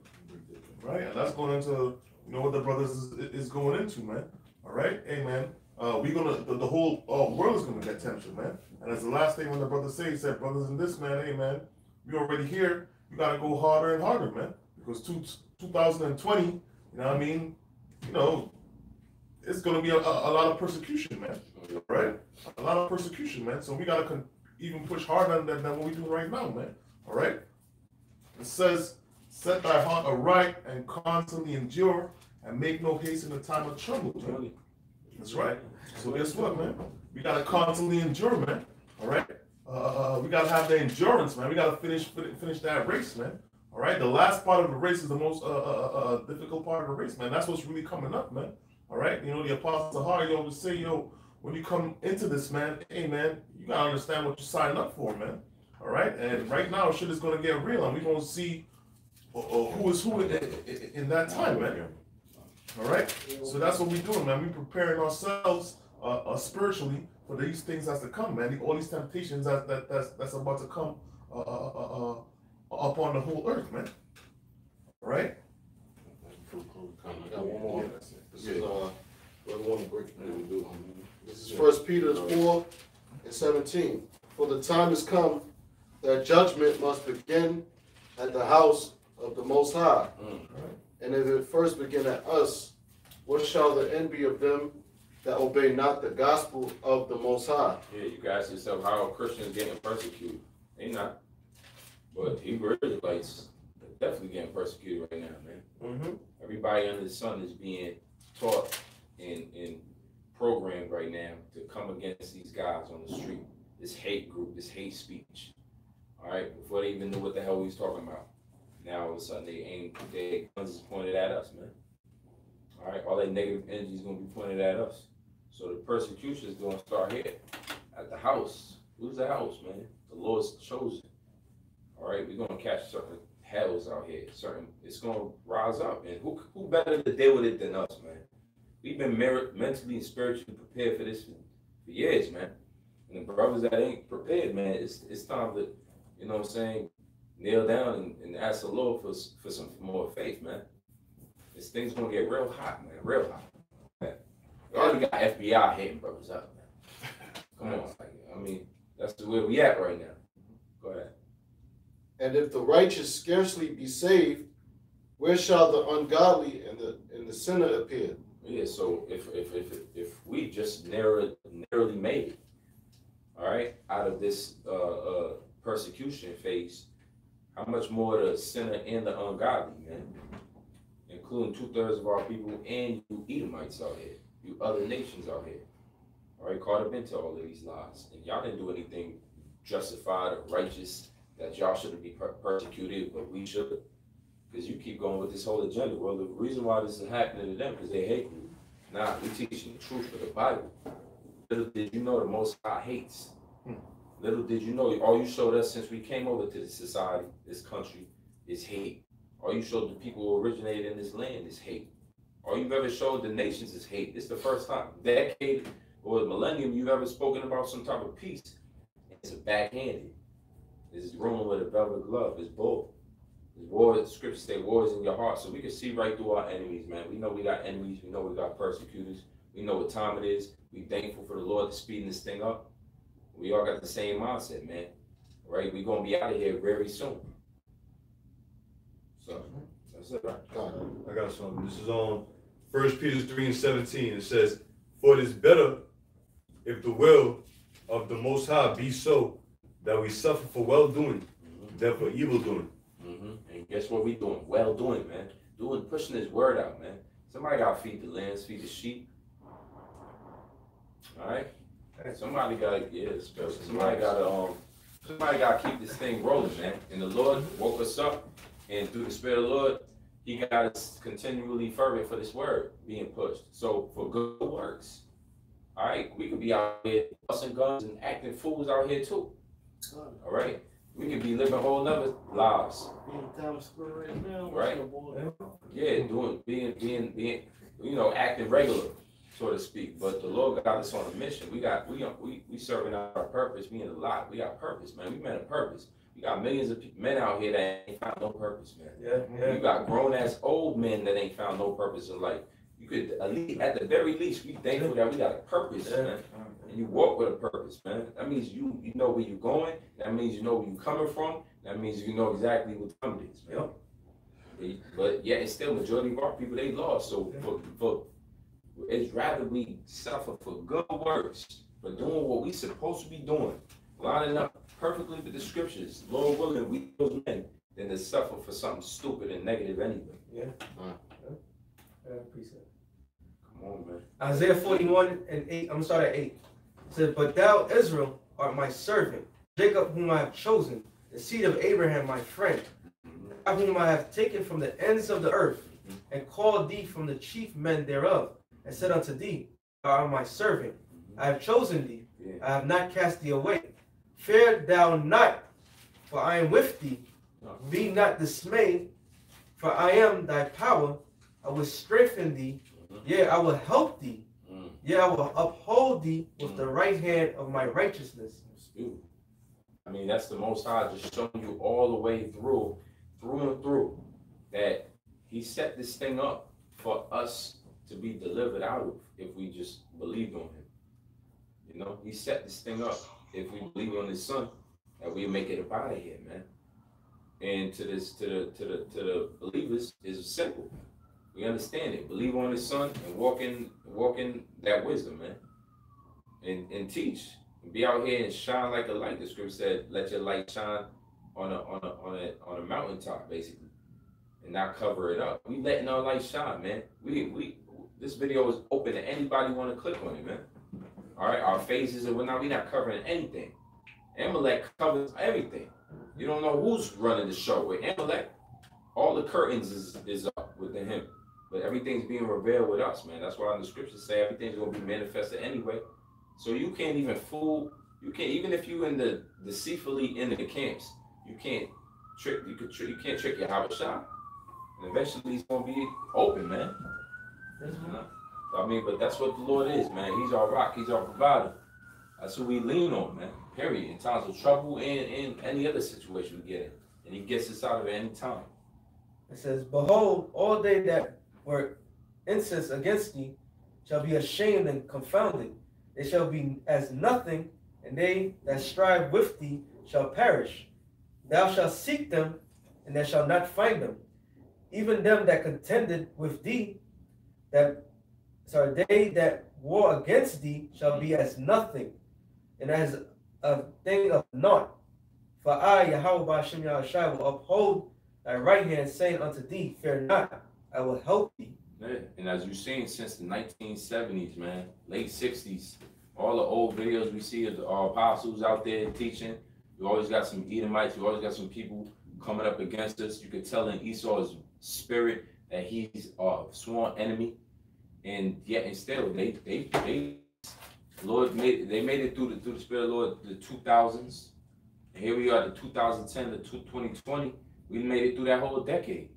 Right? And that's going into, what the brothers is going into, man. All right? Hey, man. The whole world is going to get tempted, man. And that's the last thing when the brother said, he said, brothers in this, man, hey, man, we already here. You got to go harder and harder, man. Because 2020, you know what I mean? It's going to be a lot of persecution, man. Right? A lot of persecution, man. So we got to even push harder than what we do right now, man. All right? It says, "Set thy heart aright and constantly endure, and make no haste in the time of trouble, man. That's right. So guess what, man? We gotta constantly endure, man. All right. We gotta have the endurance, man. We gotta finish that race, man. All right. The last part of the race is the most difficult part of the race, man. That's what's really coming up, man. All right. You know, the Apostle Hardy always say, you know, when you come into this, man, hey, man, you gotta understand what you're signing up for, man. All right. And right now, shit is gonna get real, and we're gonna see who is who in that time, man. All right. So that's what we're doing, man. We're preparing ourselves spiritually for these things that's to come, man. All these temptations that's about to come upon the whole earth, man. All right. I got one more. This is we're going to break. This is 1 Peter 4:17. For the time is come that judgment must begin at the house of the Most High. And if it first begin at us, what shall the end be of them that obey not the gospel of the Most High? Yeah, you guys yourself, how are Christians getting persecuted? They not. But Hebrew Israelites are definitely getting persecuted right now, man. Everybody under the sun is being taught and programmed right now to come against these guys on the street. This hate group, this hate speech. All right, before they even knew what the hell we was talking about. Now all of a sudden their guns is pointed at us, man. All right, all that negative energy is gonna be pointed at us. So the persecution is gonna start here at the house. Who's the house, man? The Lord's chosen. All right, we're gonna catch certain hells out here. It's gonna rise up, and who better to deal with it than us, man? We've been mentally and spiritually prepared for this for years, man. And the brothers that ain't prepared, man, it's time to, you know what I'm saying, kneel down and ask the Lord for some more faith, man. This thing's gonna get real hot, man, real hot. Man. We already got FBI hitting brothers up, man. Come on, I mean, that's the way we at right now. Go ahead. And if the righteous scarcely be saved, where shall the ungodly and the sinner appear? Yeah, so if we just narrowly made it, all right, out of this persecution phase, how much more the sinner and the ungodly, man, including 2/3 of our people and you Edomites out here, you other nations out here, all right, caught up into all of these lies, and y'all didn't do anything justified or righteous that y'all shouldn't be persecuted, but we should. Because you keep going with this whole agenda. Well, the reason why this is happening to them because they hate you. Nah, we teaching the truth of the Bible. Little did you know the Most High hates. Little did you know, all you showed us since we came over to this society, this country, is hate. All you showed the people who originated in this land is hate. All you've ever showed the nations is hate. It's the first time, decade or millennium, you've ever spoken about some type of peace. It's a backhanded. It's ruling with a velvet glove. It's bull. War, the scriptures say war is in your heart. So we can see right through our enemies, man. We know we got enemies. We know we got persecutors. We know what time it is. We thankful for the Lord to speeding this thing up. We all got the same mindset, man. Right? We're going to be out of here very soon. So, that's it, right? I got something. This is on 1 Peter 3:17. It says, for it is better if the will of the Most High be so that we suffer for well-doing than for evil-doing. And guess what we doing? Well doing, man. Pushing this word out, man. Somebody got to feed the lambs, feed the sheep. All right? Somebody got to, somebody got to keep this thing rolling, man. And the Lord woke us up, and through the Spirit of the Lord, He got us continually fervent for this word being pushed. So for good works, all right? We could be out here busting guns and acting fools out here too. All right? We could be living whole other lives. In Times Square right now. Right. Yeah, being, you know, acting regular, so to speak. But the Lord got us on a mission. We serving our purpose. We in a lot. We got purpose, man. We meant a purpose. We got millions of men out here that ain't found no purpose, man. Yeah. You got grown ass old men that ain't found no purpose in life. You could at the very least be thankful that we got a purpose, man. And you walk with a purpose, man. That means you know where you're going. That means you know where you're coming from. That means you know exactly what time it is, man. Yep. But yeah, it's still majority of our people, they lost. So for it's rather we suffer for good works, for doing what we supposed to be doing, lining up perfectly with the scriptures, Lord willing, we those men, than to suffer for something stupid and negative anyway. Yeah. Precept. Come on, man. Isaiah 41 and 8. I'm gonna start at 8. It says, "But thou, Israel, art my servant, Jacob, whom I have chosen, the seed of Abraham, my friend, whom I have taken from the ends of the earth, and called thee from the chief men thereof, and said unto thee, Thou art my servant. I have chosen thee. I have not cast thee away. Fear thou not, for I am with thee. Be not dismayed, for I am thy power. I will strengthen thee. Yea, I will help thee. Yea, I will uphold thee with the right hand of my righteousness." I mean, that's the Most High just showing you all the way through and through, that he set this thing up for us to be delivered out of if we just believed on him. You know, he set this thing up if we believe on his son, that we make it up out of here, man. And to the believers is simple. We understand it. Believe on his son and walk in that wisdom, man. And teach. And be out here and shine like a light. The scripture said, "Let your light shine on a mountaintop," basically, and not cover it up. We letting our light shine, man. This video is open to anybody want to click on it, man. All right, our faces and whatnot. We're not covering anything. Amalek covers everything. You don't know who's running the show with Amalek. All the curtains is up within him, but everything's being revealed with us, man. That's why the scriptures say everything's gonna be manifested anyway. So you can't even fool. You can't, even if you in the deceitfully in the camps, you can't trick. You can't trick your Habashah. And eventually he's gonna be open, man. You know? I mean, but that's what the Lord is, man. He's our rock. He's our provider. That's who we lean on, man. Period. In times of trouble and in any other situation we get in, and he gets us out of it any time. It says, "Behold, all they that were incensed against thee shall be ashamed and confounded. They shall be as nothing, and they that strive with thee shall perish. Thou shalt seek them, and thou shalt not find them. Even them that contended with thee, they that war against thee shall be as nothing, and as a thing of naught. For I, Yahweh Ba'ashem Yahushua, will uphold thy right hand, saying unto thee, Fear not, I will help thee." Yeah. And as you've seen since the 1970s, man, late 60s, all the old videos we see of our apostles out there teaching, you always got some Edomites, you always got some people coming up against us. You could tell in Esau's spirit that he's a sworn enemy, and yet and still they Lord made it through the spirit of the Lord, the 2000s, and here we are, the 2010 to 2020. We made it through that whole decade.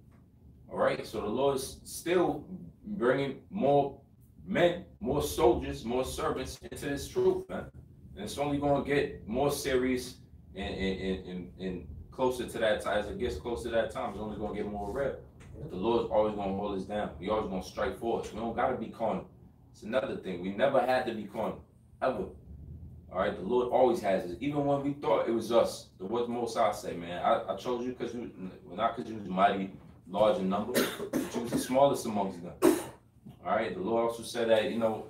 All right, so the Lord is still bringing more men, more soldiers, more servants into this truth, man. And it's only going to get more serious and closer to that time. As it gets closer to that time, it's only going to get more real. The Lord's always going to hold us down. We always going to strike for us. We don't got to be carnal. It's another thing. We never had to be carnal, ever. All right, the Lord always has us. Even when we thought it was us, the what the Most High say, man, I chose you because you, not because you was mighty, large in number, but you was the smallest amongst them. All right, the Lord also said that, you know,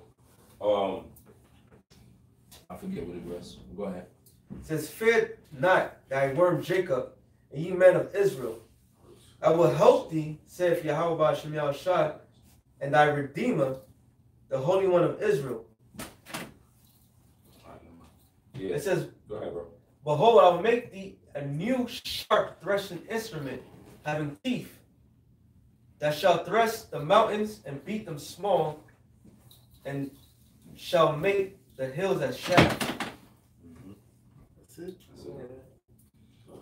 I forget what it was. Go ahead. It says, "Fear not thy worm Jacob, and ye men of Israel. I will help thee, saith Yahweh Ba'ashem Yahushua, and thy Redeemer, the Holy One of Israel." Yeah. It says, Go ahead, bro. "Behold, I will make thee a new sharp threshing instrument, having teeth, that shall thresh the mountains and beat them small, and shall make the hills as shaft." That's it.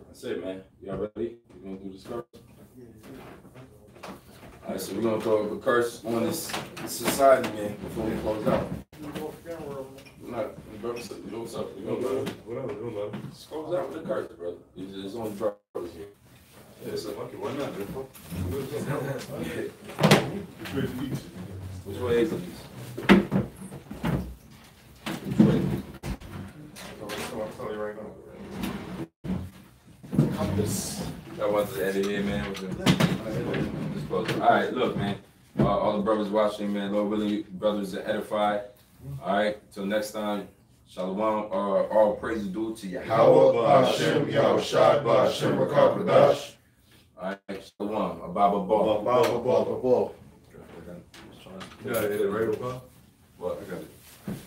That's it, man. Y'all ready? We're going to do this curse. All right, so we're going to throw a curse on this society, man, before we close out. Not, what's up? What's up? Whatever. Just close out with a curse, brother. There's only brothers here. Yeah, so okay, why not? Which way is it? Which way? I'll tell you right now. Compass. I want to edit here, man. All right, look, man. All the brothers watching, man. Lord willing, brothers are edified. All right, till next time. Shalom. All praise due to Yahweh Ba'ashem Yahushua Ba'ashem Rakah Kadash. All right, shalom. Ababa Ball. Baba Baba. You gotta hit it right, Pop? What? I got it.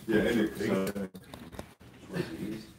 Yeah, hit it.